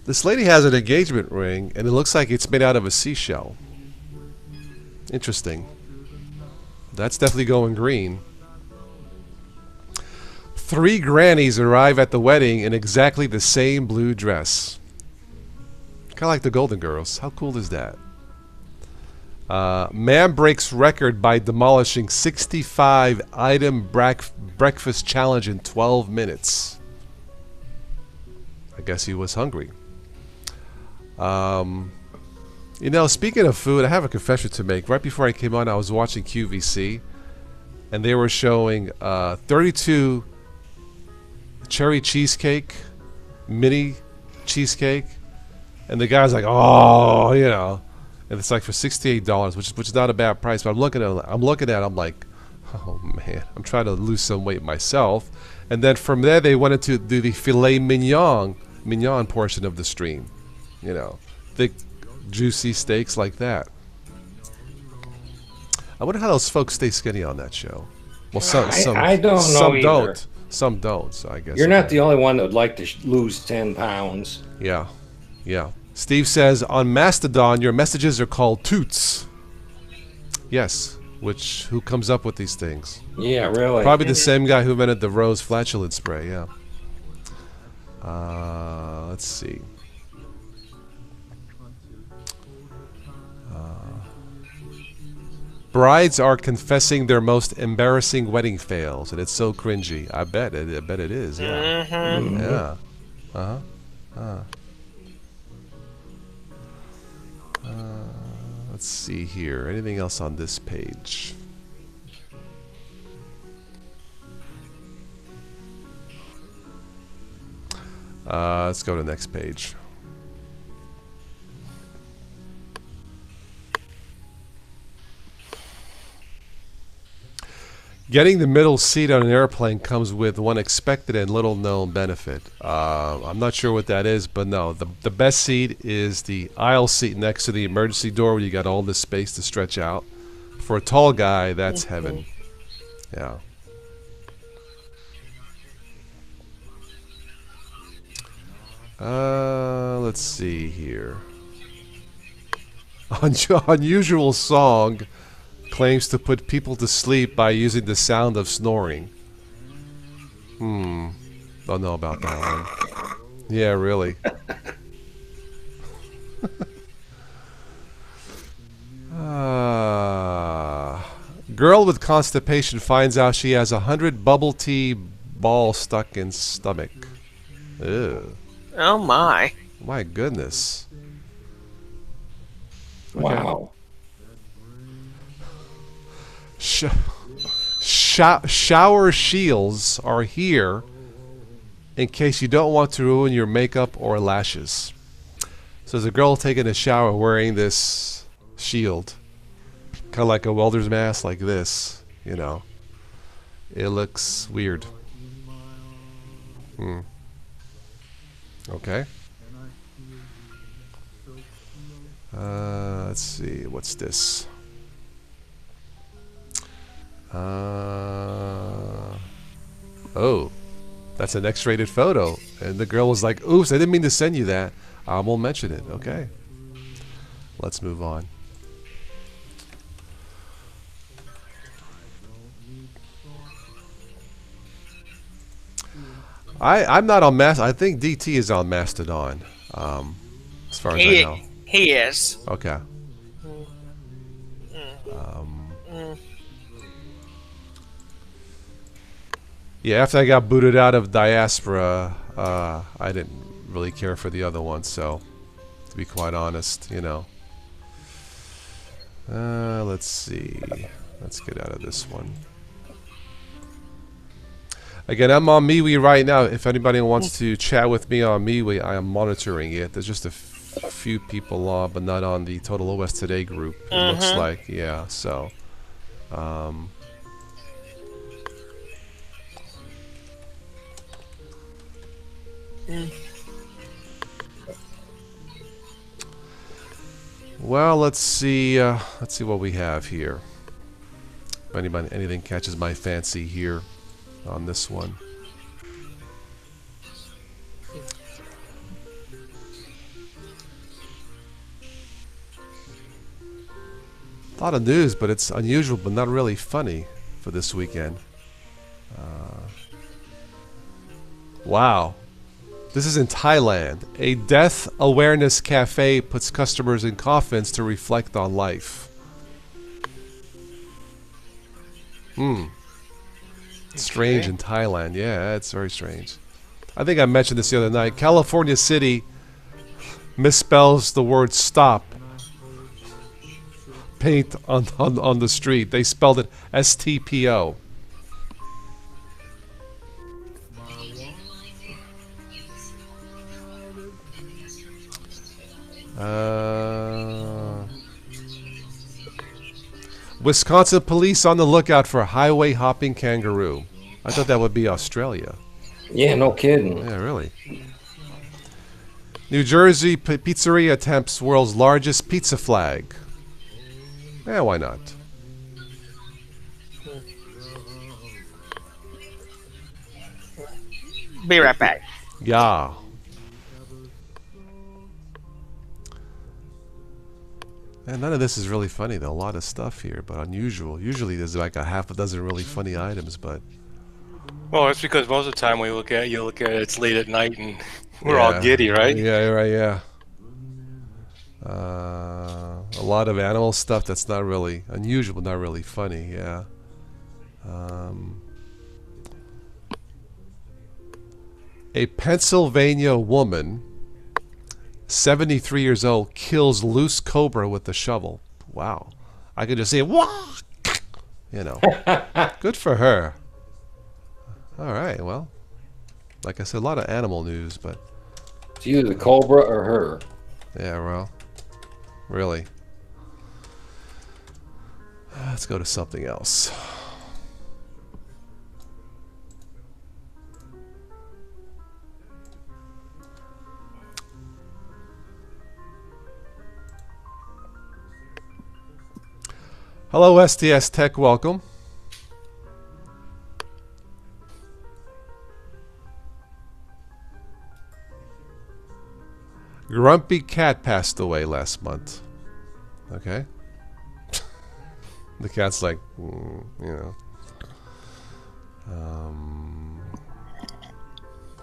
This lady has an engagement ring, and it looks like it's made out of a seashell. Interesting. That's definitely going green. 3 grannies arrive at the wedding in exactly the same blue dress. Kind of like the Golden Girls. How cool is that? Man breaks record by demolishing 65-item breakfast challenge in 12 minutes. I guess he was hungry. You know, speaking of food, I have a confession to make. Right before I came on, I was watching QVC, and they were showing 32 cherry cheesecake, mini cheesecake, and the guy's like, oh, you know, and it's like for $68, which is not a bad price. But I'm looking at it, I'm like, oh man, I'm trying to lose some weight myself. And then from there, they wanted to do the filet mignon portion of the stream, you know, thick, juicy steaks like that. I wonder how those folks stay skinny on that show. Well, I don't know some either. don't. Some don't, so I guess. You're not the only one that would like to lose 10 pounds. Yeah. Yeah. Steve says, on Mastodon, your messages are called toots. Yes. Who comes up with these things? Yeah, really. Probably the same guy who invented the rose flatulence spray, yeah. Let's see. Brides are confessing their most embarrassing wedding fails, and it's so cringy. I bet it is. Yeah. Mm-hmm. Yeah. Let's see here. Anything else on this page? Let's go to the next page. Getting the middle seat on an airplane comes with one expected and little known benefit. I'm not sure what that is, but no, the best seat is the aisle seat next to the emergency door where you got all this space to stretch out. For a tall guy, that's heaven. Yeah. Let's see here. Unusual song claims to put people to sleep by using the sound of snoring. Don't know about that one. Yeah, really. Girl with constipation finds out she has 100 bubble tea balls stuck in stomach. Ew. Oh my. My goodness. Wow. Shower shields are here in case you don't want to ruin your makeup or lashes. So there's a girl taking a shower wearing this shield. Kind of like a welder's mask like this, you know. It looks weird. Okay. Let's see, what's this? Oh, that's an X-rated photo. And the girl was like, oops, I didn't mean to send you that. I won't mention it. Okay. Let's move on. I'm not on I think DT is on Mastodon. As far as I know. He is. Okay. Yeah, after I got booted out of Diaspora, I didn't really care for the other one, so to be quite honest, you know. Let's see. Let's get out of this one. Again, I'm on MeWe right now. If anybody wants to chat with me on MeWe, I am monitoring it. There's just a few people on, but not on the Total OS Today group. It looks like, yeah. So, well, let's see what we have here. If anything catches my fancy here on this one. A lot of news, but it's unusual, but not really funny for this weekend. Wow. This is in Thailand. A death awareness cafe puts customers in coffins to reflect on life. Strange in Thailand. Yeah, it's very strange. I think I mentioned this the other night. California City misspells the word stop. Paint on the street. They spelled it S-T-P-O. Wisconsin police on the lookout for a highway hopping kangaroo. I thought that would be Australia. Yeah, no kidding. Yeah, really. New Jersey pizzeria attempts world's largest pizza flag. Yeah, why not? Be right back. Yeah. And none of this is really funny though. A lot of stuff here, but unusual. Usually there's like a half a dozen really funny items, but well, it's because most of the time you look at it, it's late at night and we're all giddy, right? Yeah, right, yeah. a lot of animal stuff that's not really unusual, not really funny. Yeah. A Pennsylvania woman, 73 years old, kills loose cobra with a shovel. Wow. I could just see it. Wah! You know. Good for her. All right. Well, like I said, a lot of animal news, but It's either the cobra or her. yeah, well, really. Let's go to something else. Hello, STS Tech. Welcome. Grumpy cat passed away last month. Okay. The cat's like, you know.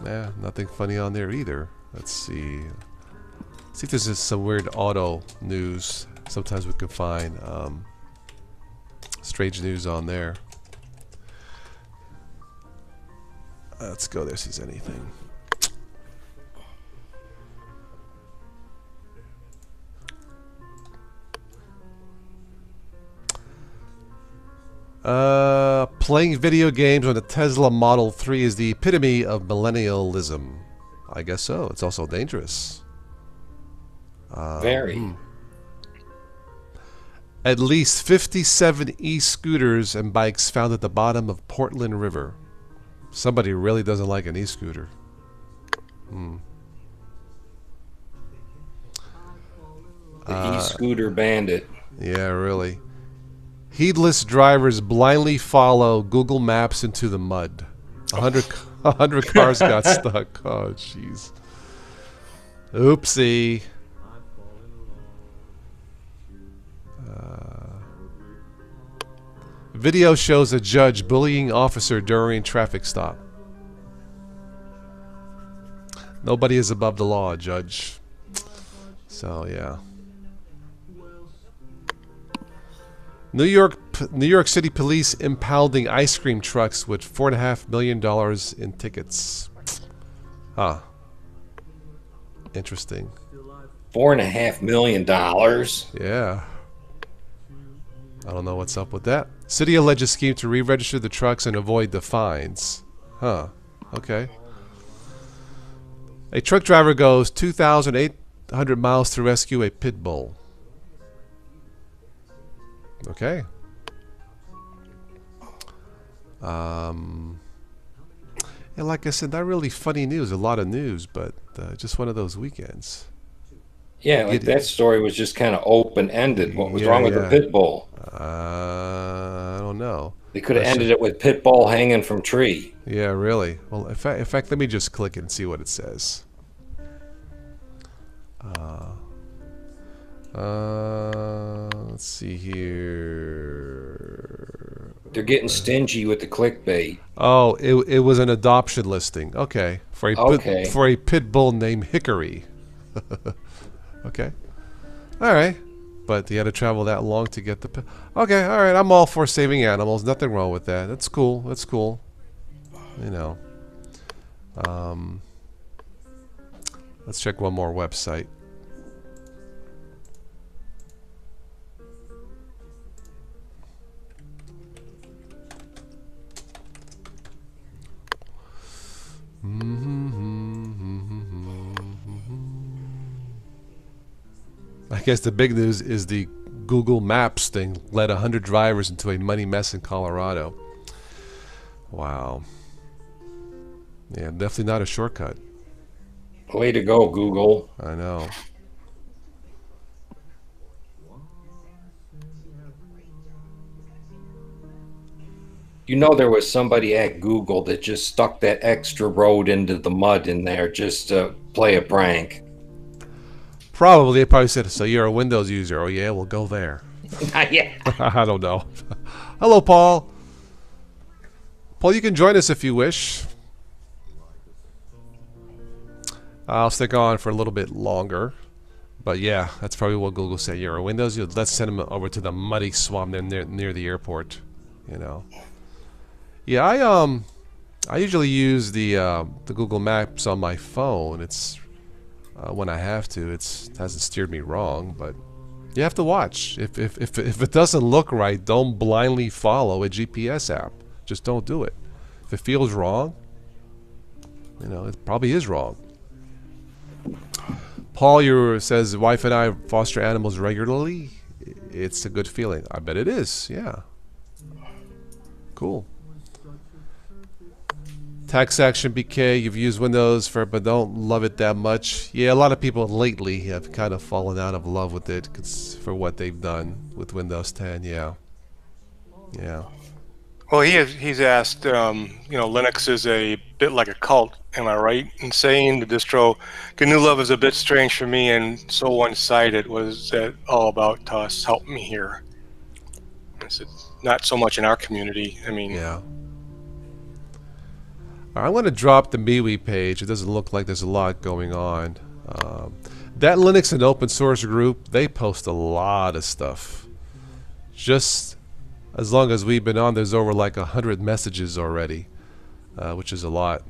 Yeah, nothing funny on there either. Let's see. See if there's just some weird auto news. Sometimes we can find strange news on there. Let's go there, see if there's anything. Playing video games on the Tesla Model 3 is the epitome of millennialism. I guess so. It's also dangerous. Very. At least 57 e-scooters and bikes found at the bottom of Portland River. Somebody really doesn't like an e-scooter. The e-scooter bandit. Yeah, really. Heedless drivers blindly follow Google Maps into the mud. 100 cars got stuck. Oh, jeez. Oopsie. Video shows a judge bullying officer during traffic stop. Nobody is above the law, judge. So, yeah. New York City police impounding ice cream trucks with $4.5 million in tickets. Huh. Interesting. $4.5 million. Yeah. I don't know what's up with that. City alleges scheme to re-register the trucks and avoid the fines. Huh. Okay. A truck driver goes 2,800 miles to rescue a pit bull. Okay. Yeah, like I said, not really funny news. A lot of news, but just one of those weekends. Yeah, like that story was just kind of open-ended. What was wrong with the pit bull? I don't know. They could have ended it with pit bull hanging from tree. Yeah, really. Well, in fact, let me just click it and see what it says. Let's see here. They're getting stingy with the clickbait. Oh, it was an adoption listing. Okay, for a pit bull named Hickory. Okay, all right. But you had to travel that long to get the pit. Okay, all right. I'm all for saving animals. Nothing wrong with that. That's cool. That's cool. You know. Let's check one more website. I guess the big news is the Google Maps thing led 100 drivers into a money mess in Colorado. Wow. Yeah, definitely not a shortcut. Way to go, Google. I know. You know there was somebody at Google that just stuck that extra road into the mud in there just to play a prank. Probably. They probably said, so you're a Windows user. Oh, yeah, we'll go there. Yeah. I don't know. Hello, Paul. Paul, you can join us if you wish. I'll stick on for a little bit longer. But yeah, that's probably what Google said. You're on Windows. Let's send them over to the muddy swamp near the airport. You know. Yeah, I usually use the Google Maps on my phone. It's when I have to. It hasn't steered me wrong, but you have to watch. If it doesn't look right, don't blindly follow a GPS app. Just don't do it. If it feels wrong, you know, it probably is wrong. Paul says, wife and I foster animals regularly. It's a good feeling. I bet it is. Yeah. Cool. Tax Action BK, you've used Windows but don't love it that much. Yeah, a lot of people lately have kind of fallen out of love with it for what they've done with Windows 10. Yeah. Yeah. Well, he's asked, you know, Linux is a bit like a cult, am I right in saying the distro GNU Love is a bit strange for me and so one-sided? What is that all about, Tuss? Help me here. I said, not so much in our community. I mean... Yeah. I'm going to drop the MeWe page. It doesn't look like there's a lot going on. That Linux and open source group, they post a lot of stuff. Just... as long as we've been on, there's over like 100 messages already, which is a lot.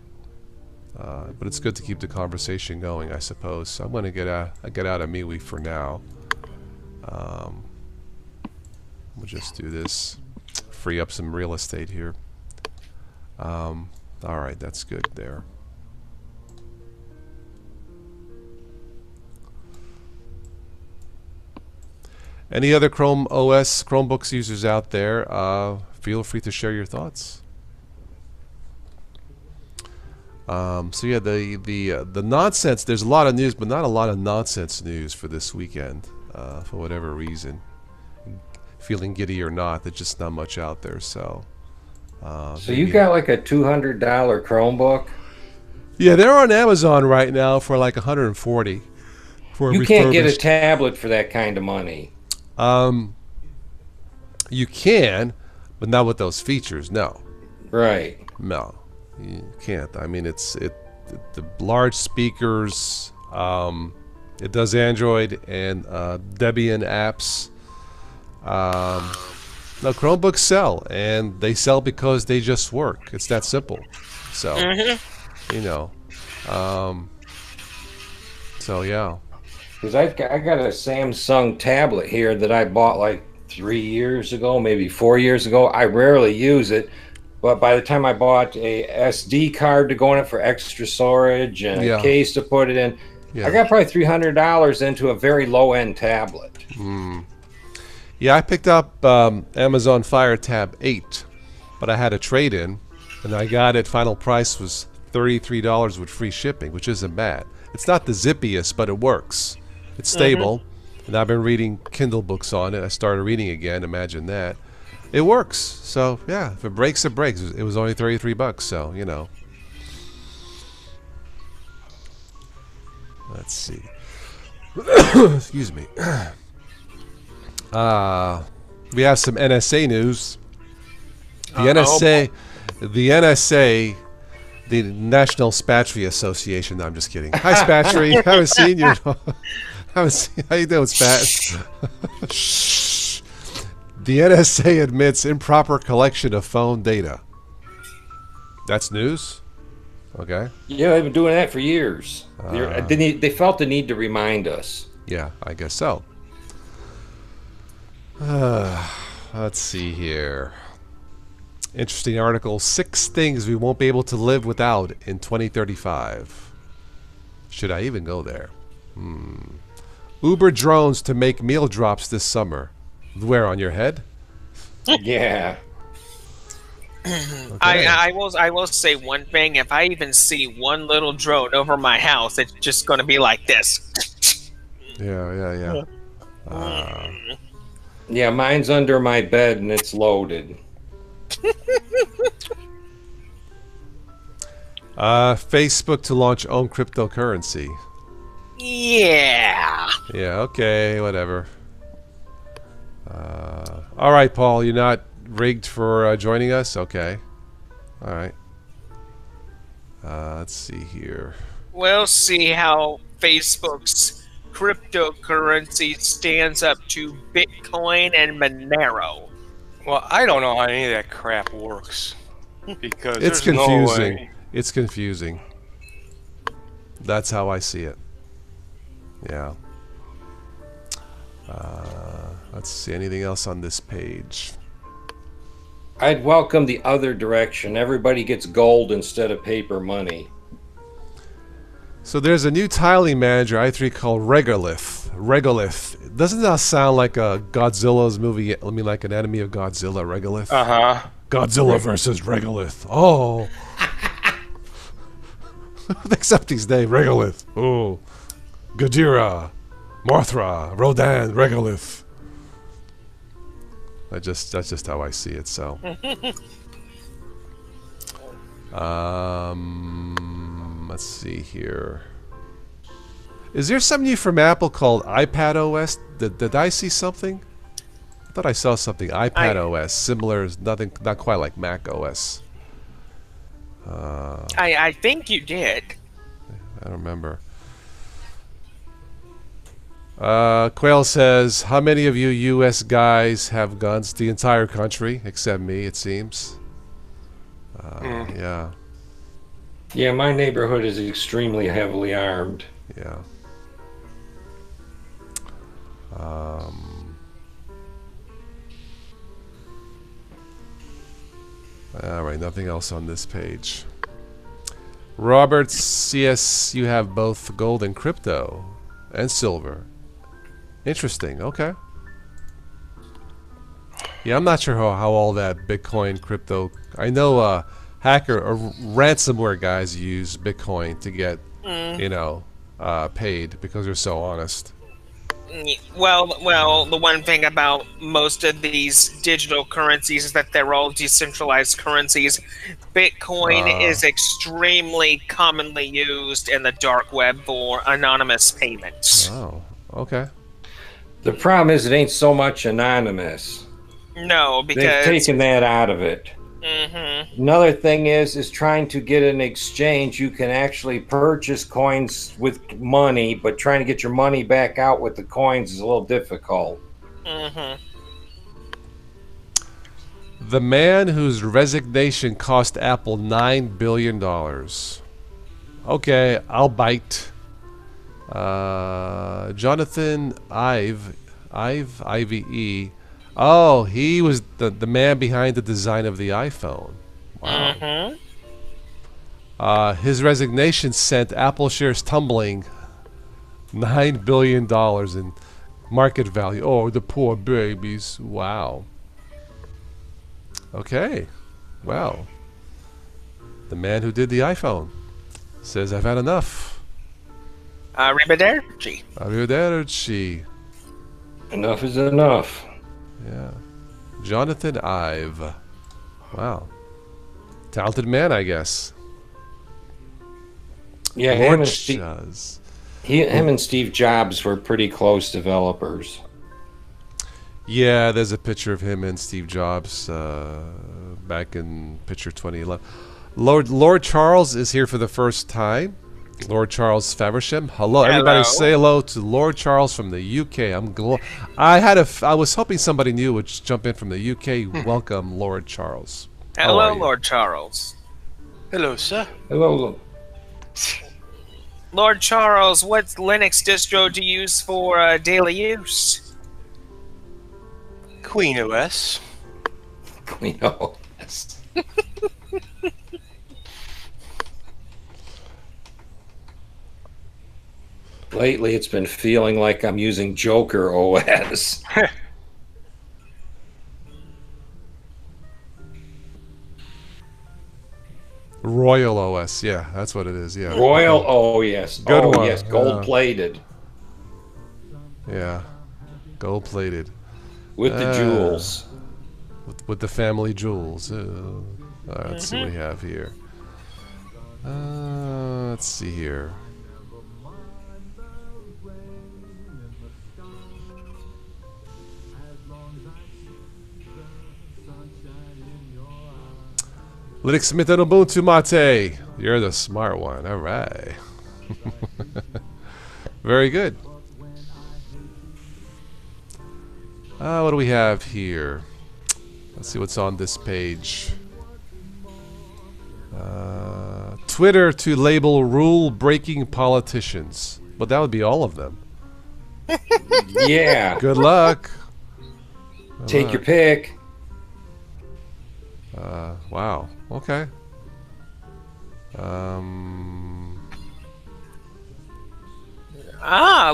But it's good to keep the conversation going, I suppose. So I'm going to get out of MeWe for now. We'll just do this. Free up some real estate here. All right, that's good there. Any other Chrome OS Chromebooks users out there? Feel free to share your thoughts. So yeah, the nonsense. There's a lot of news, but not a lot of nonsense news for this weekend. For whatever reason, feeling giddy or not, there's just not much out there. So. So you got like a $200 Chromebook? Yeah, they're on Amazon right now for like 140. You can't get a tablet for that kind of money. You can, but not with those features. No. Right. No, you can't. I mean, the large speakers. It does Android and Debian apps. No, Chromebooks sell, and they sell because they just work. It's that simple. So, you know, so yeah. Because I got a Samsung tablet here that I bought like 3 years ago, maybe 4 years ago. I rarely use it, but by the time I bought a SD card to go in it for extra storage and a case to put it in, I got probably $300 into a very low-end tablet. Yeah, I picked up Amazon Fire Tab 8, but I had a trade-in, and I got it. Final price was $33 with free shipping, which isn't bad. It's not the zippiest, but it works. It's stable, and I've been reading Kindle books on it. I started reading again. Imagine that. It works. So yeah, if it breaks, it breaks. It was only $33, so you know. Let's see. Excuse me. We have some NSA news. The NSA, the National Spatry Association. No, I'm just kidding. Hi, Spatry. Haven't seen you. Haven't seen. How you doing, Spat? The NSA admits improper collection of phone data. That's news. Okay. Yeah, they've been doing that for years. They felt the need to remind us. Yeah, I guess so. Let's see here. Interesting article. 6 things we won't be able to live without in 2035. Should I even go there? Uber drones to make meal drops this summer. Where, on your head? Yeah. Okay. I will say one thing. If I even see one little drone over my house, it's just going to be like this. Yeah. Yeah, mine's under my bed and it's loaded. Facebook to launch own cryptocurrency. Yeah. Yeah, okay, whatever. All right, Paul, you're not rigged for joining us? Okay. All right. Let's see here. We'll see how Facebook's cryptocurrency stands up to Bitcoin and Monero. Well, I don't know how any of that crap works because It's there's confusing. no way. It's confusing. That's how I see it. Yeah. Let's see. Anything else on this page? I'd welcome the other direction. Everybody gets gold instead of paper money. So there's a new tiling manager i3 called Regolith. Regolith. Doesn't that sound like a Godzilla's movie? I mean, like an enemy of Godzilla, Regolith? Uh-huh. Godzilla versus Regolith. Oh. Except he's named Regolith. Oh. Gadira. Mothra. Rodan. Regolith. That's just how I see it, so. Let's see here. Is there something new from Apple called iPad OS? Did I see something? I thought I saw something. iPad OS, similar, nothing, not quite like Mac OS. I think you did. I don't remember. Quail says, how many of you U.S. guys have guns? The entire country, except me, it seems. Yeah. Yeah, my neighborhood is extremely heavily armed. Yeah. Alright, nothing else on this page. Robert, yes, you have both gold and crypto. And silver. Interesting, okay. Yeah, I'm not sure how all that Bitcoin, crypto... I know hacker or ransomware guys use Bitcoin to get, you know, paid because they're so honest. Well, the one thing about most of these digital currencies is that they're all decentralized currencies. Bitcoin is extremely commonly used in the dark web for anonymous payments. Oh, okay. The problem is it ain't so much anonymous. No, because They've taken that out of it. Another thing is trying to get an exchange. You can actually purchase coins with money, but trying to get your money back out with the coins is a little difficult. The man whose resignation cost Apple $9 billion. Okay, I'll bite. Jonathan Ive. Oh, he was the man behind the design of the iPhone. Wow. His resignation sent Apple shares tumbling $9 billion in market value. Oh, the poor babies. Wow. Okay. Well, the man who did the iPhone says, I've had enough. Arrivederci. Arrivederci. Enough is enough. Yeah. Jonathan Ive. Wow. Talented man, I guess. Yeah, Lord him and Steve Jobs were pretty close developers. Yeah, there's a picture of him and Steve Jobs back in picture 2011. Lord Charles is here for the first time. Lord Charles Faversham. Hello, everybody! Say hello to Lord Charles from the UK. I was hoping somebody new would just jump in from the UK. Welcome, Lord Charles. Hello, Lord Charles. Hello, sir. Hello. Lord Charles, what Linux distro do you use for daily use? Queen OS. Queen OS. Lately, it's been feeling like I'm using Joker OS. Royal OS, yeah, that's what it is. Yeah. Royal, oh yes, Good one. Yes, gold plated. Yeah, gold plated. With the jewels. With the family jewels. Let's see what we have here. Let's see here. Linux Smith and Ubuntu Mate. You're the smart one. All right. Very good. What do we have here? Let's see what's on this page. Twitter to label rule-breaking politicians. But that would be all of them. Yeah. Good luck. Take your pick. Wow. Okay.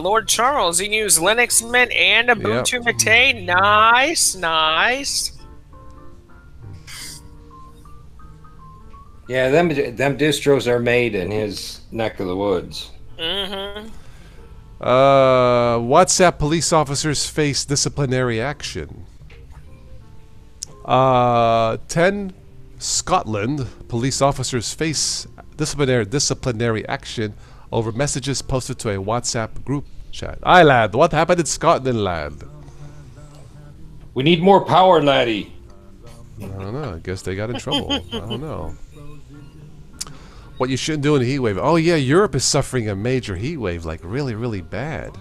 Lord Charles, he used Linux Mint and Ubuntu Mate. Nice, nice. Yeah, them distros are made in his neck of the woods. Mm-hmm. WhatsApp police officers face disciplinary action. 10 Scotland police officers face disciplinary action over messages posted to a WhatsApp group chat. Aye, lad, what happened in Scotland, lad? We need more power, laddie. I don't know. I guess they got in trouble. I don't know. What you shouldn't do in a heat wave. Oh, yeah, Europe is suffering a major heat wave, like really, really bad.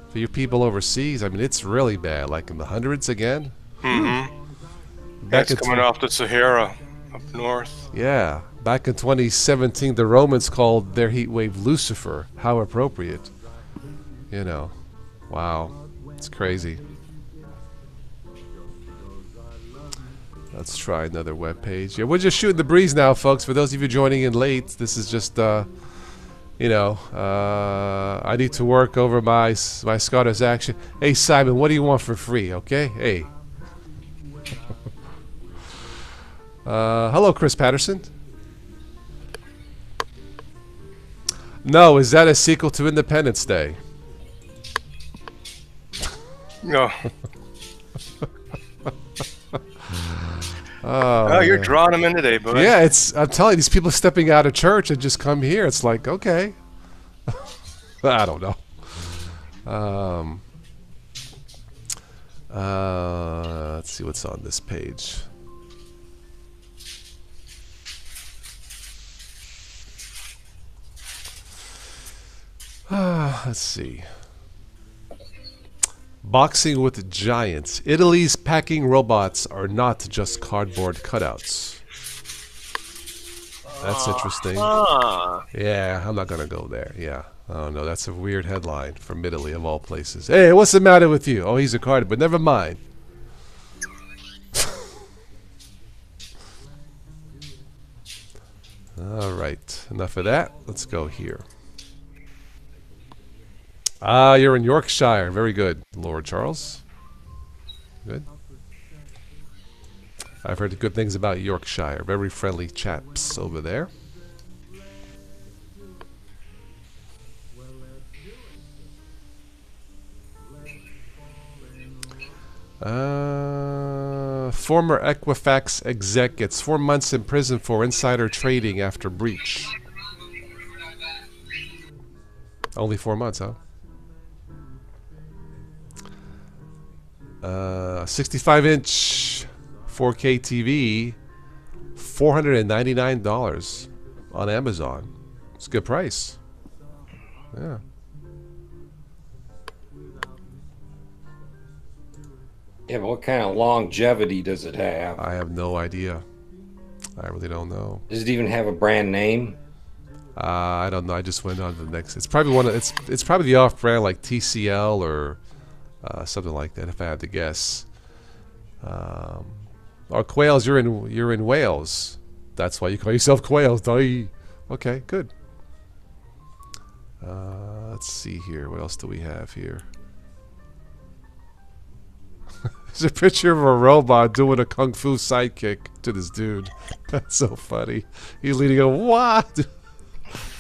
For you people overseas, I mean, it's really bad, like in the hundreds again. Mm-hmm. That's coming off the Sahara up north. Yeah. Back in 2017, the Romans called their heat wave Lucifer. How appropriate. You know. Wow. It's crazy. Let's try another web page. Yeah, we're just shooting the breeze now, folks. For those of you joining in late, this is just, you know, I need to work over my Scottish action. Hey, Simon, what do you want for free, okay? Hey. Hello, Chris Patterson. No, is that a sequel to Independence Day? No. Oh, you're drawing them in today, bud. Yeah, I'm telling you, these people stepping out of church and just come here. It's like, okay. I don't know. Let's see what's on this page. Let's see. Boxing with giants. Italy's packing robots are not just cardboard cutouts. That's interesting. Yeah, I'm not gonna go there. Yeah. Oh no, that's a weird headline from Italy of all places. Hey, what's the matter with you? Oh, he's a card, but never mind. All right, enough of that. Let's go here. You're in Yorkshire. Very good, Lord Charles. Good. I've heard good things about Yorkshire. Very friendly chaps over there. Former Equifax exec gets 4 months in prison for insider trading after breach. Only 4 months, huh? 65-inch 4K TV, $499 on Amazon. It's a good price. Yeah. Yeah, but what kind of longevity does it have? I have no idea. I really don't know. Does it even have a brand name? I don't know. I just went on to the next. It's probably one of it's probably the off-brand like TCL or something like that. If I had to guess. Or Quails, you're in Wales. That's why you call yourself Quails. Okay, good. Let's see here. What else do we have here? There's a picture of a robot doing a kung fu sidekick to this dude. That's so funny. He's leading a what?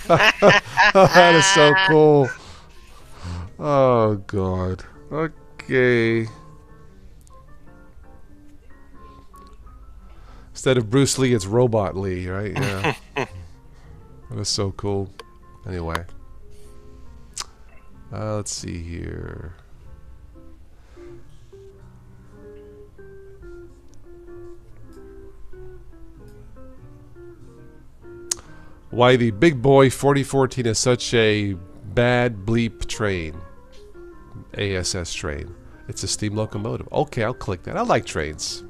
That is so cool. Oh God. Okay. Instead of Bruce Lee, it's Robot Lee, right? Yeah. That is so cool. Anyway. Let's see here. Why the Big Boy 4014 is such a bad bleep train. ASS train. It's a steam locomotive. Okay, I'll click that. I like trains.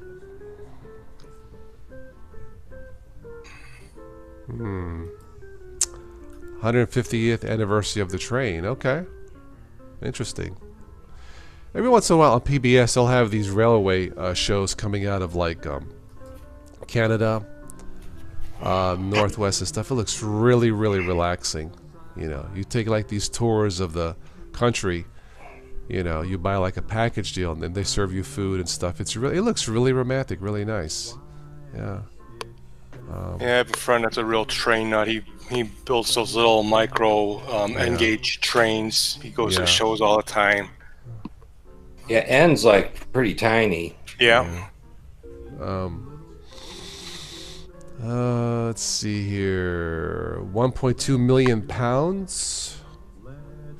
150th anniversary of the train. Okay. Interesting. Every once in a while on PBS, they'll have these railway shows coming out of like Canada, Northwest and stuff. It looks really, really relaxing. You know, you take like these tours of the country. You know, you buy like a package deal, and then they serve you food and stuff. It looks really romantic, really nice. Yeah. Yeah, I have a friend that's a real train nut. He builds those little micro N-gauge trains. He goes to shows all the time. Yeah, N's like pretty tiny. Yeah. Let's see here. 1.2 million pounds.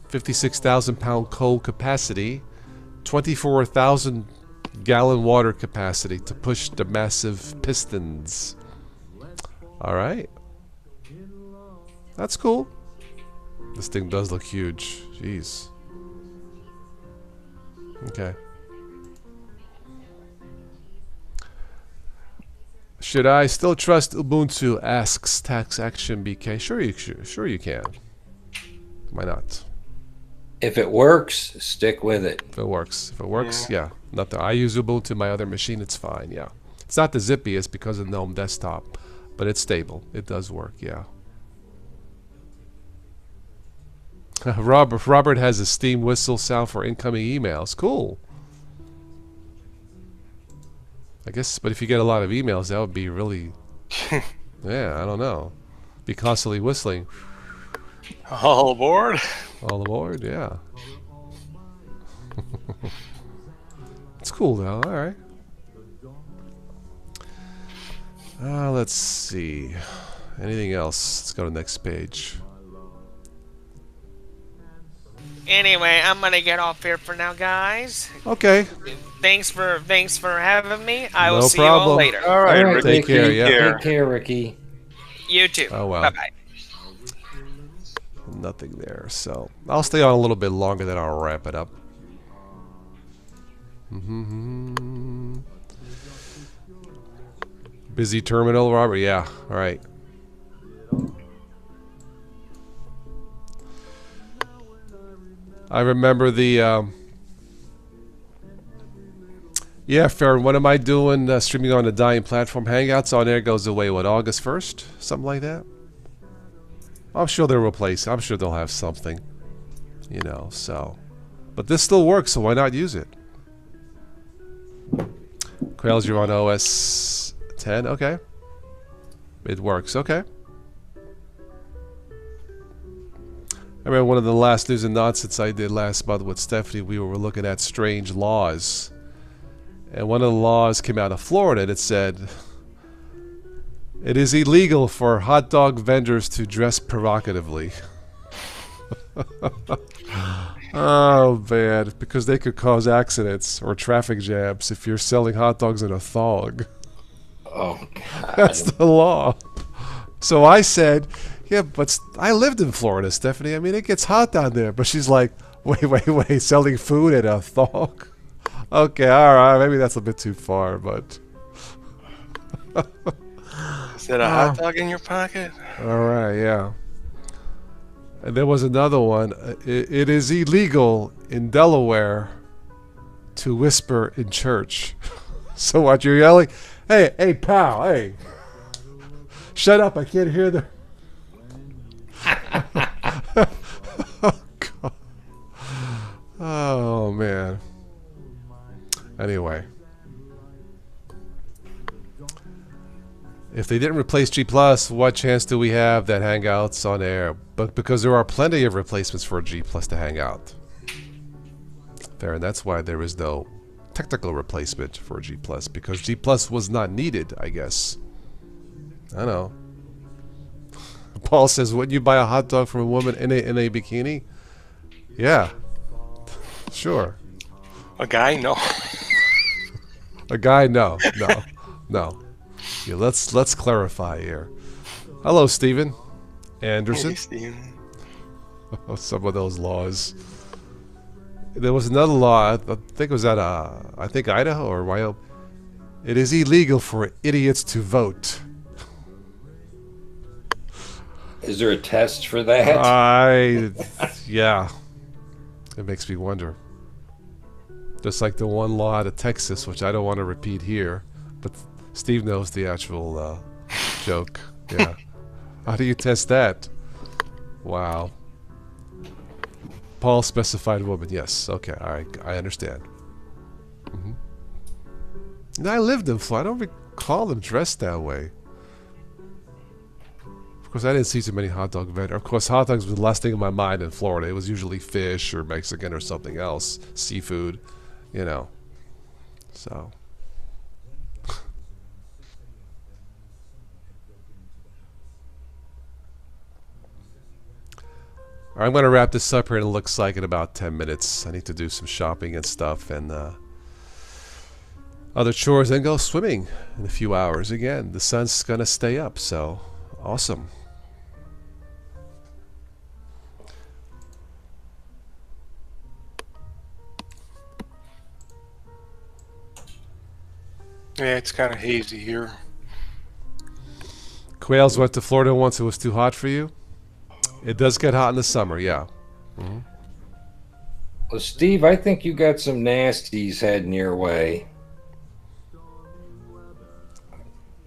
56,000 pound coal capacity. 24,000 gallon water capacity to push the massive pistons. Alright. That's cool. This thing does look huge. Jeez. Okay. Should I still trust Ubuntu? Asks Tax Action BK. Sure you can. Why not? If it works, stick with it. If it works, yeah. Nothing. I use Ubuntu my other machine. It's fine. Yeah. It's not the zippiest because of GNOME Desktop, but it's stable. It does work. Yeah. Robert has a steam whistle sound for incoming emails. Cool. I guess, but if you get a lot of emails, that would be really, yeah, I don't know. Be constantly whistling. All aboard. All aboard, yeah. It's cool though, alright. Let's see. Anything else? Let's go to the next page. Anyway, I'm gonna get off here for now, guys. Okay. Thanks for having me. I will see problem. you all later. All right, All right, Take care, Ricky. yeah. Take care, Ricky. You too. Oh, well. Bye bye. Nothing there, so I'll stay on a little bit longer, then I'll wrap it up. Busy terminal, Robert? Yeah, alright. I remember the yeah, Farron, what am I doing streaming on the dying platform? Hangouts on air goes away, what, August 1st? Something like that? I'm sure they'll replace it. I'm sure they'll have something. You know, so. But this still works, so why not use it? Quails, you're on OS 10? Okay. It works, okay. I remember one of the last news and nonsense I did last month with Stephanie, we were looking at strange laws. And one of the laws came out of Florida and it said, it is illegal for hot dog vendors to dress provocatively. Oh, man. Because they could cause accidents or traffic jams if you're selling hot dogs in a thong. Oh, God. That's the law. So I said, yeah, but I lived in Florida, Stephanie. I mean, it gets hot down there. But she's like, wait. Selling food in a thong? Okay, all right. Maybe that's a bit too far, but... Is that a hot dog in your pocket? All right, yeah. And there was another one. It is illegal in Delaware to whisper in church. So what, you're yelling? Hey, pal, hey. Shut up, I can't hear the... Oh, God. Oh, man. Anyway. If they didn't replace G+, what chance do we have that Hangouts on air? But because there are plenty of replacements for G+ to Hangout. Fair, and that's why there is no technical replacement for G+, because G+ was not needed, I guess. I know. Paul says, wouldn't you buy a hot dog from a woman in a bikini? Yeah. Sure. A guy? No. A guy? No. Yeah, let's clarify here. Hello, Stephen Anderson. Hey, Steven. Some of those laws. There was another law. I think it was at I think Idaho or Wyoming. It is illegal for idiots to vote. Is there a test for that? Yeah. It makes me wonder. Just like the one law out of Texas, which I don't want to repeat here, but Steve knows the actual joke. Yeah. How do you test that? Wow. Paul specified woman. Yes. Okay. All right. I understand. And I lived in Florida. I don't recall them dressed that way. Of course, I didn't see too many hot dog vendors. Of course, hot dogs was the last thing in my mind in Florida. It was usually fish or Mexican or something else, seafood, you know. So. I'm going to wrap this up here, and it looks like in about 10 minutes. I need to do some shopping and stuff and other chores, and go swimming in a few hours again. The sun's going to stay up, so awesome. Yeah, it's kind of hazy here. Quails went to Florida once. It was too hot for you? It does get hot in the summer, yeah. Well, Steve, I think you got some nasties heading your way.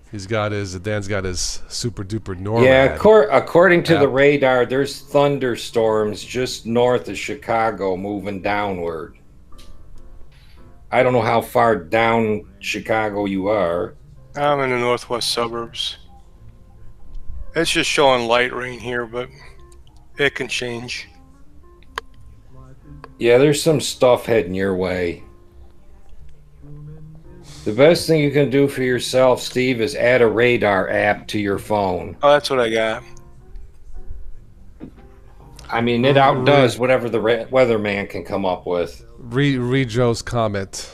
Dan's got his super duper NORAD. Yeah, according to the radar, there's thunderstorms just north of Chicago moving downward. I don't know how far down Chicago you are. I'm in the northwest suburbs. It's just showing light rain here, but it can change. Yeah, there's some stuff heading your way. The best thing you can do for yourself, Steve, is add a radar app to your phone. Oh, that's what I got. I mean, it outdoes whatever the weatherman can come up with. Read Joe's comment.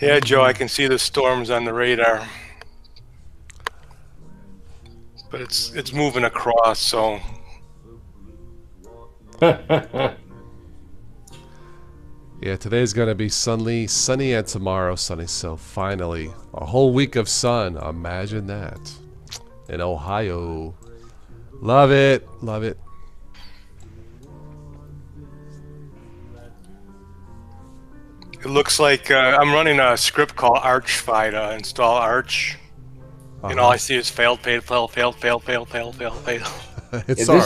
Yeah, Joe, I can see the storms on the radar. But it's moving across, so... Yeah, today's going to be sunny, and tomorrow sunny. So finally, a whole week of sun. Imagine that. In Ohio. Love it. Love it. It looks like I'm running a script called Archify to install Arch. And all I see is failed. This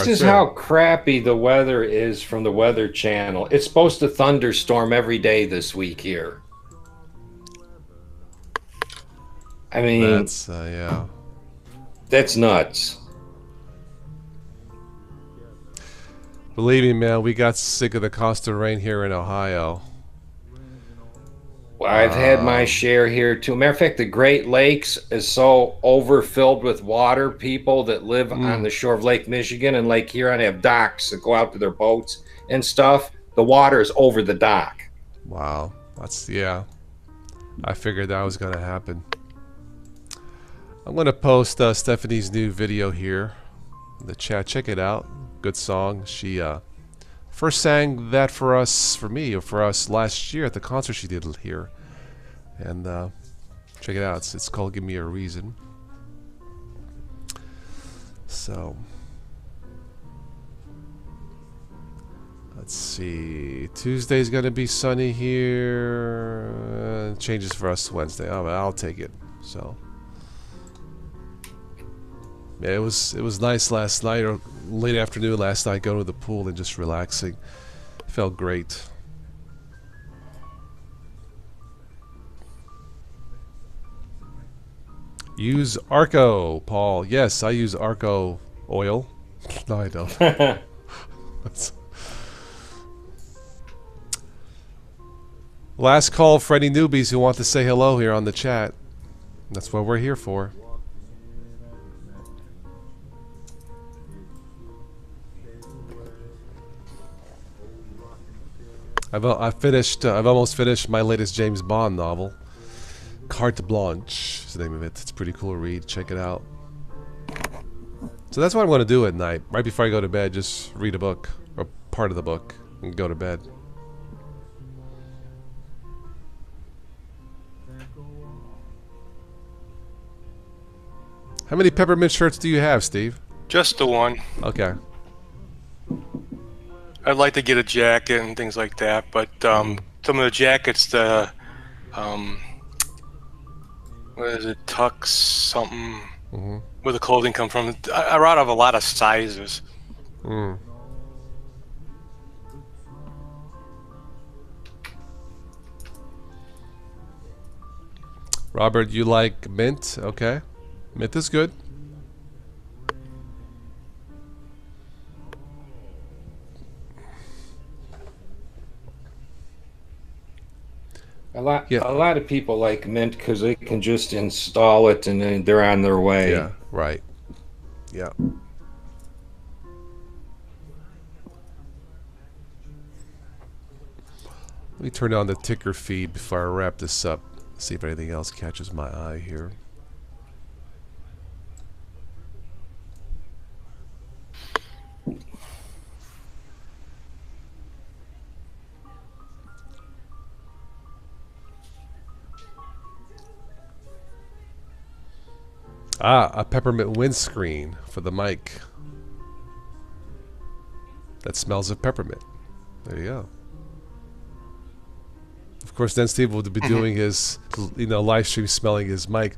is how crappy the weather is from the Weather Channel. It's supposed to thunderstorm every day this week here. I mean, that's yeah. That's nuts. Believe me, man, we got sick of the constant rain here in Ohio. Well, I've had my share here too. Matter of fact, the Great Lakes is so overfilled with water. People that live on the shore of Lake Michigan and Lake Huron have docks that go out to their boats and stuff. The water is over the dock. Wow, yeah. I figured that was going to happen. I'm going to post Stephanie's new video here in the chat. Check it out. Good song. She first sang that for us last year at the concert she did here. And check it out. It's called Give Me a Reason. So let's see. Tuesday's going to be sunny here. Changes for us Wednesday. Oh, I'll take it. So yeah, it was nice last night, or late afternoon last night, going to the pool and just relaxing. Felt great. Use Arco, Paul. Yes, I use Arco oil. No, I don't. Last call for any newbies who want to say hello here on the chat. That's what we're here for. I've almost finished my latest James Bond novel, Carte Blanche. is the name of it. It's a pretty cool read. Check it out. So that's what I'm going to do at night. Right before I go to bed, just read a book. Or part of the book. And go to bed. How many peppermint shirts do you have, Steve? Just the one. Okay. I'd like to get a jacket and things like that, but some of the jackets, the what is it, Tux something, where the clothing come from. I out of a lot of sizes. Robert, you like mint? Okay. Mint is good. A lot of people like Mint because they can just install it and then they're on their way. Yeah, right. Yeah. Let me turn on the ticker feed before I wrap this up. See if anything else catches my eye here. Ah, a peppermint windscreen for the mic. That smells of peppermint. There you go. Of course, then Steve will be doing his, live stream smelling his mic.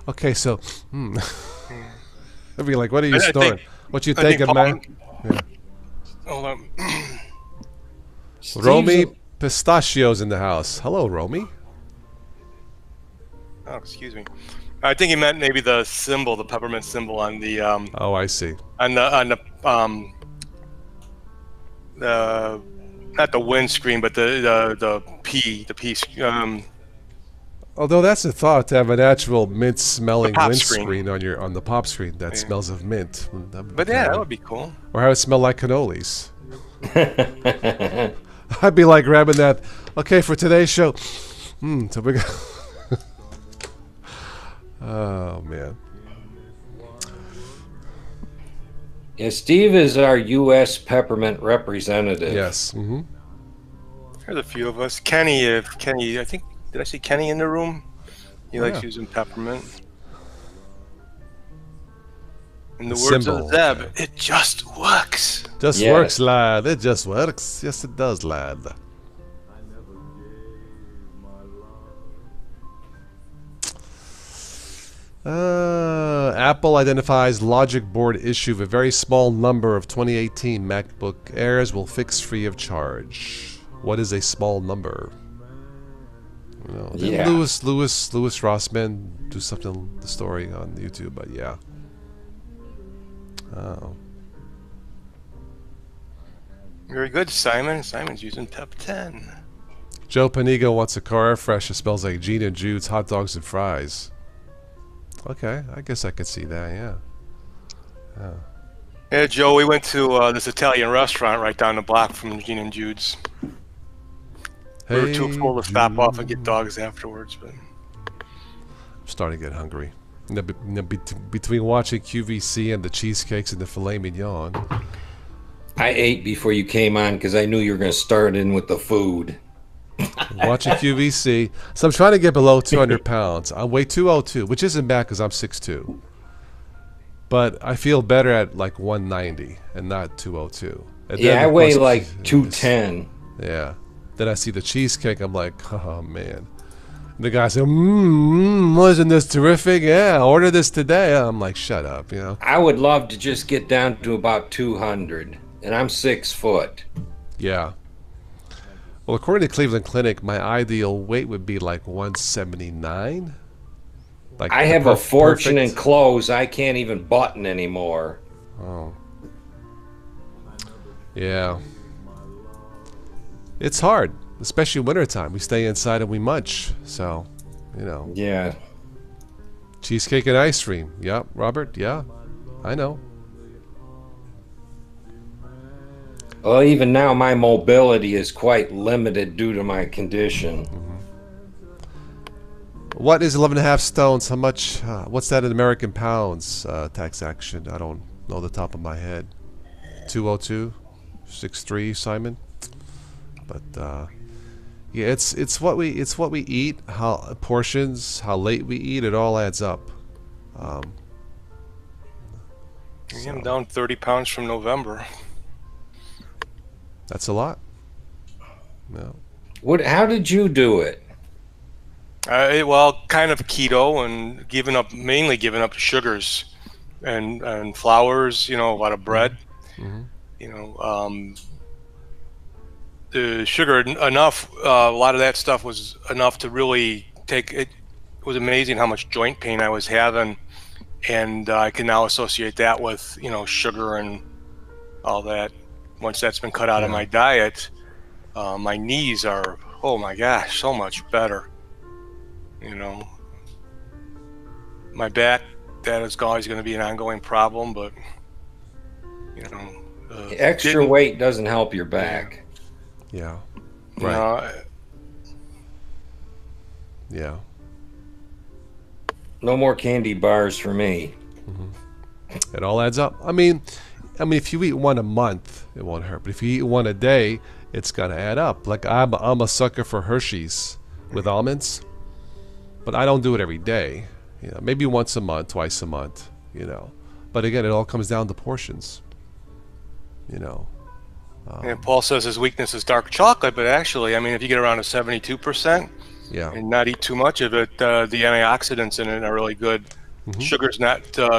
Okay, so, I'll be like, what are you snoring? What you thinking, man? Yeah. Hold on. Romy Pistachios in the house. Hello, Romy. Oh, excuse me. I think he meant maybe the symbol, the peppermint symbol on the oh, I see. On the not the windscreen, but the P. Although that's a thought to have an actual mint-smelling windscreen screen. on the pop screen that smells of mint. But yeah, that would be cool. Or have it smell like cannolis. I'd be like grabbing that. Okay, for today's show. So we got. Oh man. Yeah, Steve is our U.S. peppermint representative. Yes. There's a few of us. Kenny, I think, did I see Kenny in the room? He likes using peppermint. In the words of Zeb, it just works. Just works, lad. It just works. Yes, it does, lad. Apple identifies logic board issue of a very small number of 2018 MacBook Airs will fix free of charge. What is a small number? Didn't Louis Rossman do something the story on YouTube? But yeah. Oh. Very good, Simon. Simon's using Pep 10. Joe Panigo wants a car air fresher that smells like Gene and Jude's hot dogs and fries. Okay, I guess I could see that, yeah. Yeah, Joe, we went to this Italian restaurant right down the block from Gene and Jude's. We were too full to stop off and get dogs afterwards, but I'm starting to get hungry. Between watching QVC and the cheesecakes and the filet mignon. I ate before you came on because I knew you were going to start in with the food. Watching QVC. So I'm trying to get below 200 pounds. I weigh 202, which isn't bad because I'm 6'2". But I feel better at like 190 and not 202. And yeah, I weigh like 210. Yeah. Then I see the cheesecake. I'm like, oh, man. And the guy said, wasn't this terrific? Yeah, order this today. I'm like, shut up, I would love to just get down to about 200. And I'm 6 foot. Yeah. Well, according to Cleveland Clinic, my ideal weight would be like 179. Like I have a fortune in clothes. I can't even button anymore. Oh. Yeah. It's hard, especially wintertime. We stay inside and we munch. So, Yeah. Cheesecake and ice cream. Yep, Robert. Yeah, I know. Well, even now, my mobility is quite limited due to my condition. What is 11.5 stones? How much? What's that in American pounds? Tax action. I don't know the top of my head. 202.63, Simon. But yeah, it's what we eat, how portions, how late we eat. It all adds up. I'm down 30 pounds from November. That's a lot. No. How did you do it? Well, kind of keto and mainly giving up sugars and flours. You know, a lot of bread. Mm-hmm. You know, the sugar enough. A lot of that stuff was enough to really take it. It was amazing how much joint pain I was having, and I can now associate that with sugar and all that. Once that's been cut out of my diet, my knees are, oh my gosh, so much better. You know, my back, that is always going to be an ongoing problem, but extra weight doesn't help your back. Yeah. Right. Yeah. No more candy bars for me. Mm-hmm. It all adds up. I mean, if you eat one a month, it won't hurt. But if you eat one a day, it's gonna add up. Like I'm a sucker for Hershey's with almonds, but I don't do it every day. Maybe once a month, twice a month. But again, it all comes down to portions. And Paul says his weakness is dark chocolate, but actually, I mean, if you get around to 72%, and not eat too much of it, the antioxidants in it are really good. Mm-hmm.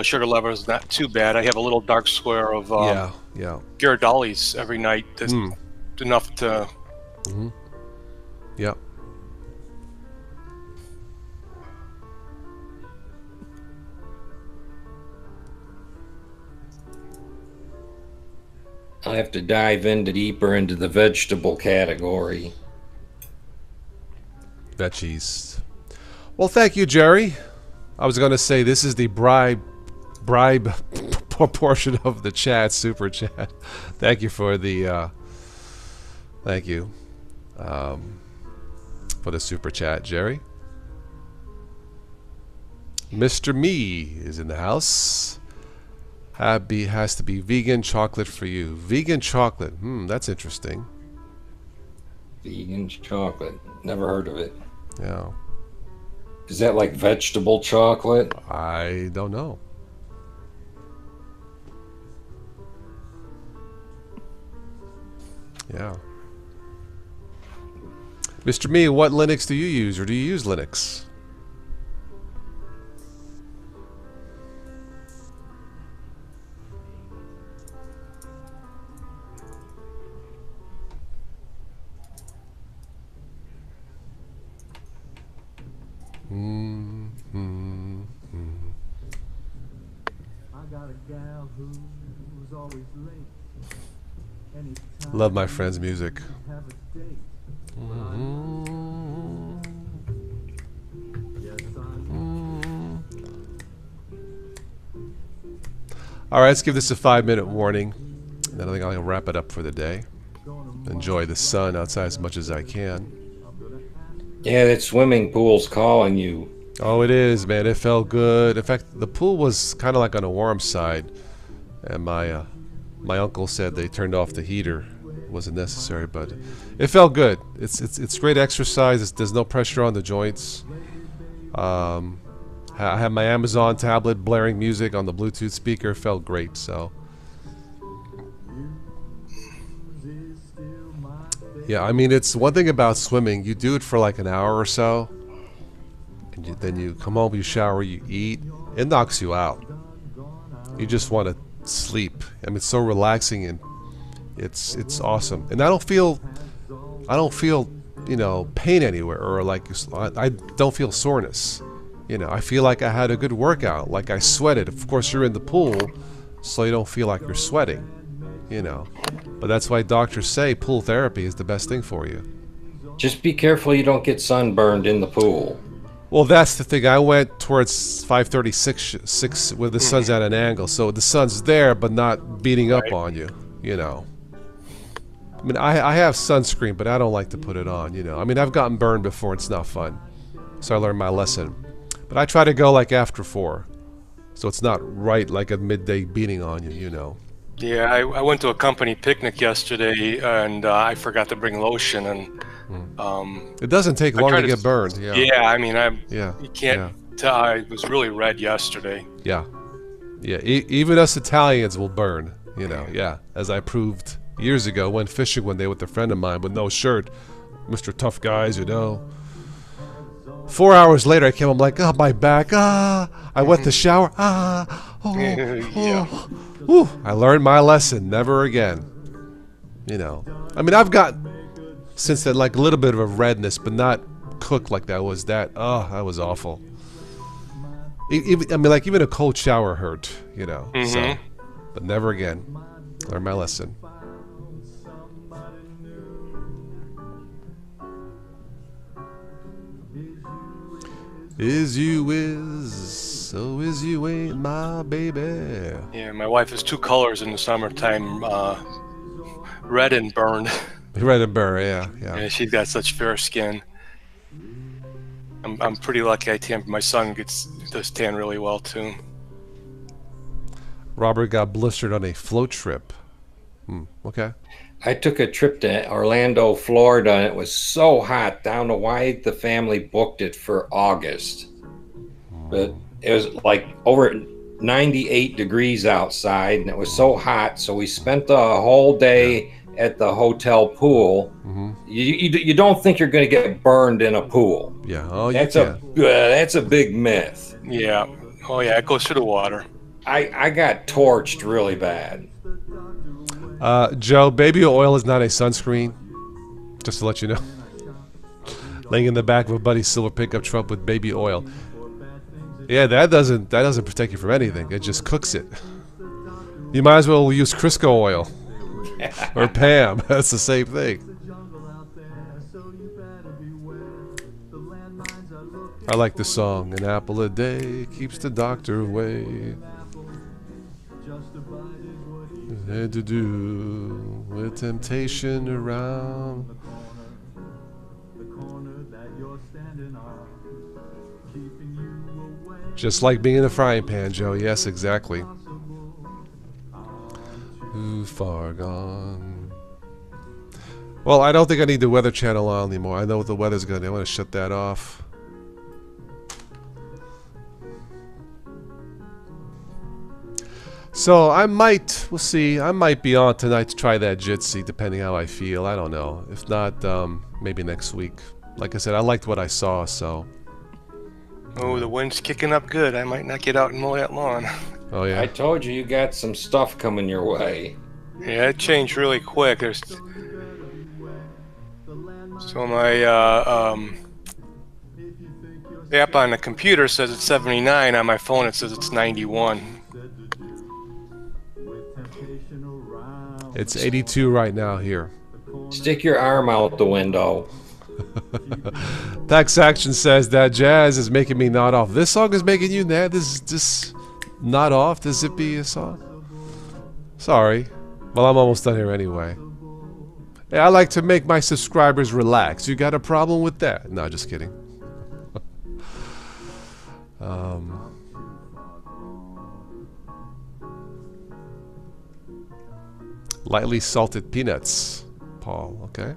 Sugar level is not too bad. I have a little dark square of Ghirardelli's every night. That's enough to. Mm-hmm. Yeah. I have to dive deeper into the vegetable category. Veggies. Well, thank you, Jerry. I was going to say this is the bribe portion of the chat, super chat. Thank you for the thank you for the super chat, Jerry. Mr. Me is in the house. Has to be vegan chocolate for you. Vegan chocolate. That's interesting. Vegan chocolate. Never heard of it. Yeah. Is that like vegetable chocolate? I don't know. Yeah. Mr. Me, what Linux do you use, or do you use Linux? Love my friend's music. All right, let's give this a 5-minute warning, and then I think I'll wrap it up for the day. Enjoy the sun outside as much as I can. Yeah, that swimming pool's calling you. Oh, it is, man. It felt good. In fact, the pool was kind of like on a warm side, and my uncle said they turned off the heater. It wasn't necessary, but it felt good. It's great exercise. There's no pressure on the joints. I had my Amazon tablet blaring music on the Bluetooth speaker. It felt great. So yeah, I mean, it's one thing about swimming. You do it for like an hour or so, and then you come home, you shower, you eat. It knocks you out. You just want to sleep. I mean, it's so relaxing, and it's awesome. And I don't feel pain anywhere, or like I don't feel soreness. I feel like I had a good workout, like I sweated. Of course, you're in the pool, so you don't feel like you're sweating. But that's why doctors say pool therapy is the best thing for you. Just be careful you don't get sunburned in the pool. Well, that's the thing. I went towards 5:36 where the sun's at an angle, so the sun's there but not beating up on you. I mean, I have sunscreen, but I don't like to put it on. I mean, I've gotten burned before. It's not fun. So I learned my lesson. But I try to go like after 4. So it's not right like a midday beating on you, you know. Yeah, I went to a company picnic yesterday, and I forgot to bring lotion, and it doesn't take long to get burned. Yeah. Yeah, I mean, Yeah. you can't tell. I was really red yesterday. Yeah. Yeah. Even us Italians will burn. You know. Yeah. As I proved years ago, went fishing one day with a friend of mine with no shirt, Mr. Tough Guys, you know. 4 hours later, I came home like, oh, my back, I went to shower, Yeah. Whew. I learned my lesson, never again. You know, I mean, I've got since then like a little bit of a redness, but not cooked like that. Was that? Oh, that was awful. I mean, like even a cold shower hurt, you know. So, but never again. Learned my lesson. Is you is, so is you ain't my baby. Yeah, my wife has 2 colors in the summertime, red and burned. Red and burr, yeah. Yeah, she's got such fair skin. I'm pretty lucky I tan. My son does tan really well too. Robert got blistered on a float trip. Okay. I took a trip to Orlando, Florida, and it was so hot. Don't know why the family booked it for August. But it was like over 98 degrees outside, and it was so hot. So we spent the whole day at the hotel pool. You don't think you're going to get burned in a pool. Yeah. Oh, that's a big myth. Yeah. Oh, yeah. It goes through the water. I got torched really bad. Joe, baby oil is not a sunscreen. Just to let you know. Laying in the back of a buddy's silver pickup truck with baby oil. Yeah, that doesn't protect you from anything. It just cooks it. You might as well use Crisco oil or Pam. That's the same thing. I like the song. An apple a day keeps the doctor away. Had to do with temptation around. Just like being in a frying pan, Joe. Yes, exactly. Too far gone. Well, I don't think I need the Weather Channel on anymore. I know what the weather's gonna do. I'm gonna shut that off. So we'll see. I might be on tonight to try that Jitsi, depending how I feel. I don't know. If not, maybe next week. Like I said, I liked what I saw, so. Oh, the wind's kicking up good. I might not get out and mow that lawn. Oh, yeah. I told you got some stuff coming your way. Yeah, it changed really quick. So my the app on the computer says it's 79. On my phone, it says it's 91. It's 82 right now here. Stick your arm out the window. Tax Action says that jazz is making me nod off. This song is making you nod. This nod off. Does it be a song? Sorry. Well, I'm almost done here anyway. Hey, I like to make my subscribers relax. You got a problem with that? No, just kidding. Lightly salted peanuts, Paul. Okay.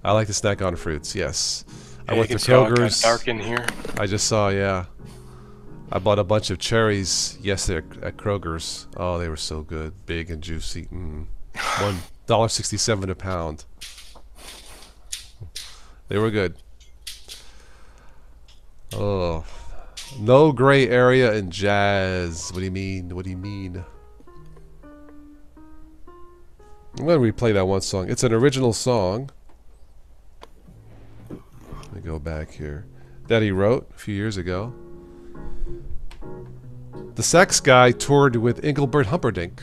I like to snack on fruits. Yes. Yeah, I went to Kroger's. Dark in here. I just saw. Yeah. I bought a bunch of cherries yesterday at Kroger's. Oh, they were so good, big and juicy. $1.67 a pound. They were good. Oh, no gray area in jazz. What do you mean? What do you mean? I'm gonna replay that one song. It's an original song. Let me go back here. That he wrote a few years ago. The Sax Guy toured with Engelbert Humperdinck.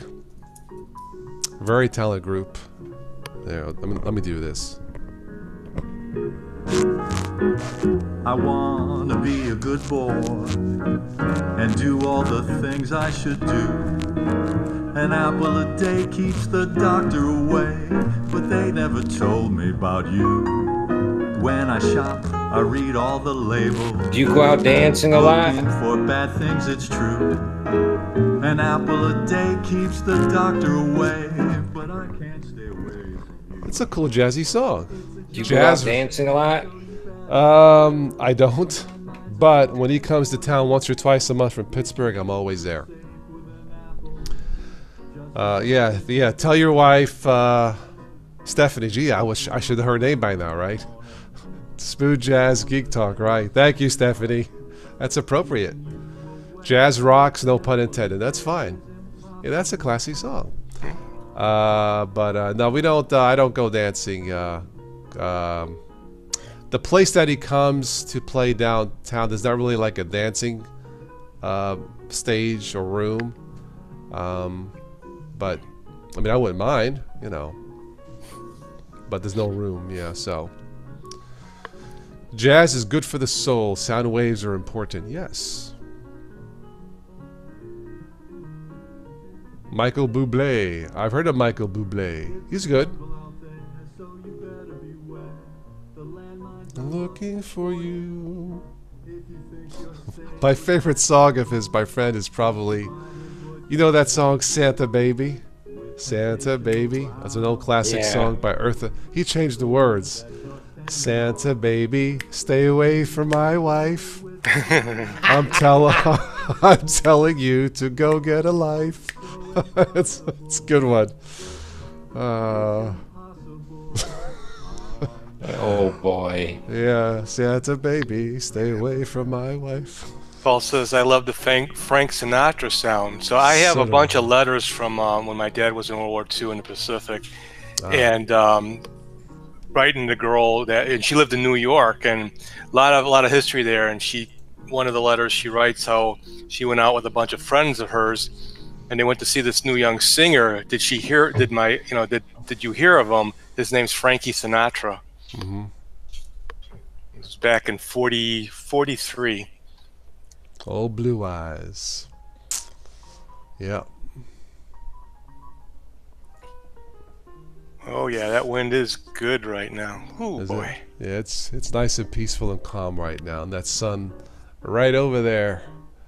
Very talented group. There, let me do this. I wanna be a good boy and do all the things I should do. An apple a day keeps the doctor away, but they never told me about you. When I shop, I read all the labels. Do you go out dancing a lot? Looking for bad things, it's true. An apple a day keeps the doctor away, but I can't stay away. It's a cool jazzy song. Do you go out dancing a lot? I don't. But when he comes to town once or twice a month from Pittsburgh, I'm always there. Yeah. Tell your wife, Stephanie. Gee, I wish I should have her name by now, right? Smooth Jazz Geek Talk, right? Thank you, Stephanie. That's appropriate. Jazz rocks, no pun intended. That's fine. Yeah, that's a classy song. But no, we don't. I don't go dancing. The place that he comes to play downtown, there's not really like a dancing stage or room. But I mean, I wouldn't mind, you know. But there's no room, yeah. So jazz is good for the soul. Sound waves are important. Yes. Michael Bublé. I've heard of Michael Bublé. He's good. Looking for you. My favorite song of his, my friend, is probably, you know that song Santa Baby? Santa Baby. That's an old classic song by Eartha. He changed the words. Santa Baby, stay away from my wife. I'm telling you to go get a life. it's a good one. Oh boy. Yeah, Santa Baby, stay away from my wife. Paul says, I love the Frank Sinatra sound. So I have a bunch of letters from when my dad was in World War II in the Pacific. And writing the girl that, and she lived in New York, and a lot of history there. And one of the letters she writes how she went out with a bunch of friends of hers, and they went to see this new young singer. Did you hear of him? His name's Frankie Sinatra. Mm-hmm. It was back in 43. Old Blue Eyes. Yeah. Oh yeah, that wind is good right now. Oh boy. Yeah, it's nice and peaceful and calm right now, and that sun right over there.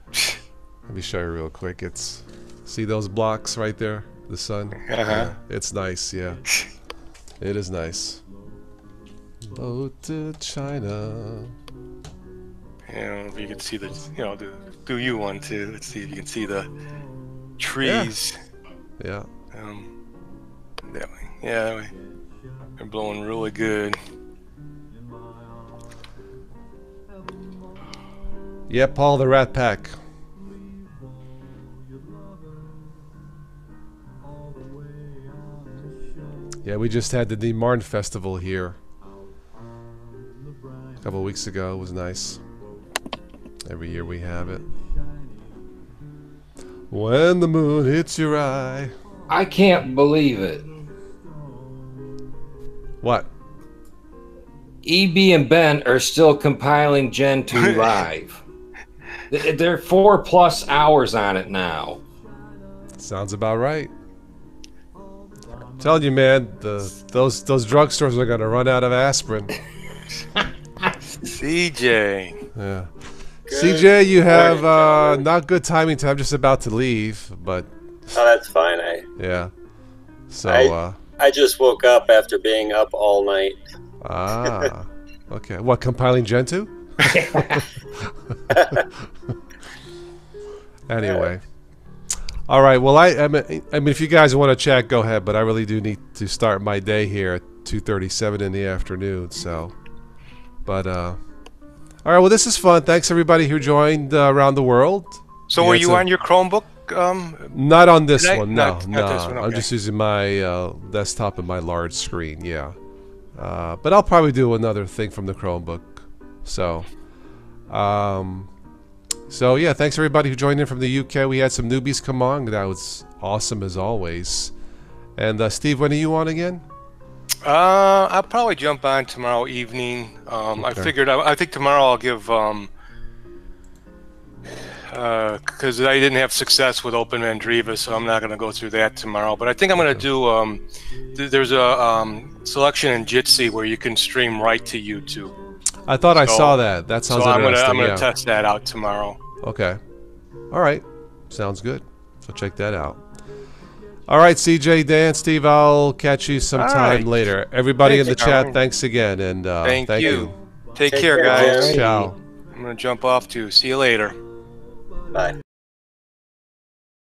Let me show you real quick. See those blocks right there? The sun. Yeah, it's nice. Yeah, it is nice. Boat to China. If you can see do you one too? Let's see if you can see the trees. Yeah. That way. Yeah, that way. They're blowing really good. Yeah, Paul the Rat Pack. Yeah, we just had the Dean Martin Festival here a couple of weeks ago. It was nice. Every year we have it. When the moon hits your eye. I can't believe it. What? EB and Ben are still compiling Gen 2 live. They're 4+ hours on it now. Sounds about right. I'm telling you, man, those drugstores are gonna run out of aspirin. CJ. Yeah. CJ, you have not good timing. I'm just about to leave, but. Oh, that's fine. Yeah. So. I just woke up after being up all night. Ah. Okay. What, compiling Gen 2? Anyway. All right. Well, I mean, if you guys want to chat, go ahead. But I really do need to start my day here at 2:37 in the afternoon. So, but all right. Well, this is fun. Thanks everybody who joined around the world. So, were you on your Chromebook? Not on this one. No, not this one, okay. I'm just using my desktop and my large screen. Yeah. But I'll probably do another thing from the Chromebook. So, so yeah, thanks everybody who joined in from the UK. We had some newbies come on. That was awesome as always. And Steve, when are you on again? I'll probably jump on tomorrow evening. Okay. I think tomorrow I'll give because I didn't have success with Open Mandriva, so I'm not going to go through that tomorrow. But I think I'm going to do. There's a selection in Jitsi where you can stream right to YouTube. I thought I saw that. That sounds interesting. I'm gonna yeah. test that out tomorrow. Okay. All right. Sounds good. So check that out. All right, CJ, Dan, Steve, I'll catch you sometime later. Everybody in the chat, thanks again, and thank you. Take care, guys. Ciao. I'm gonna jump off too. See you later. Bye.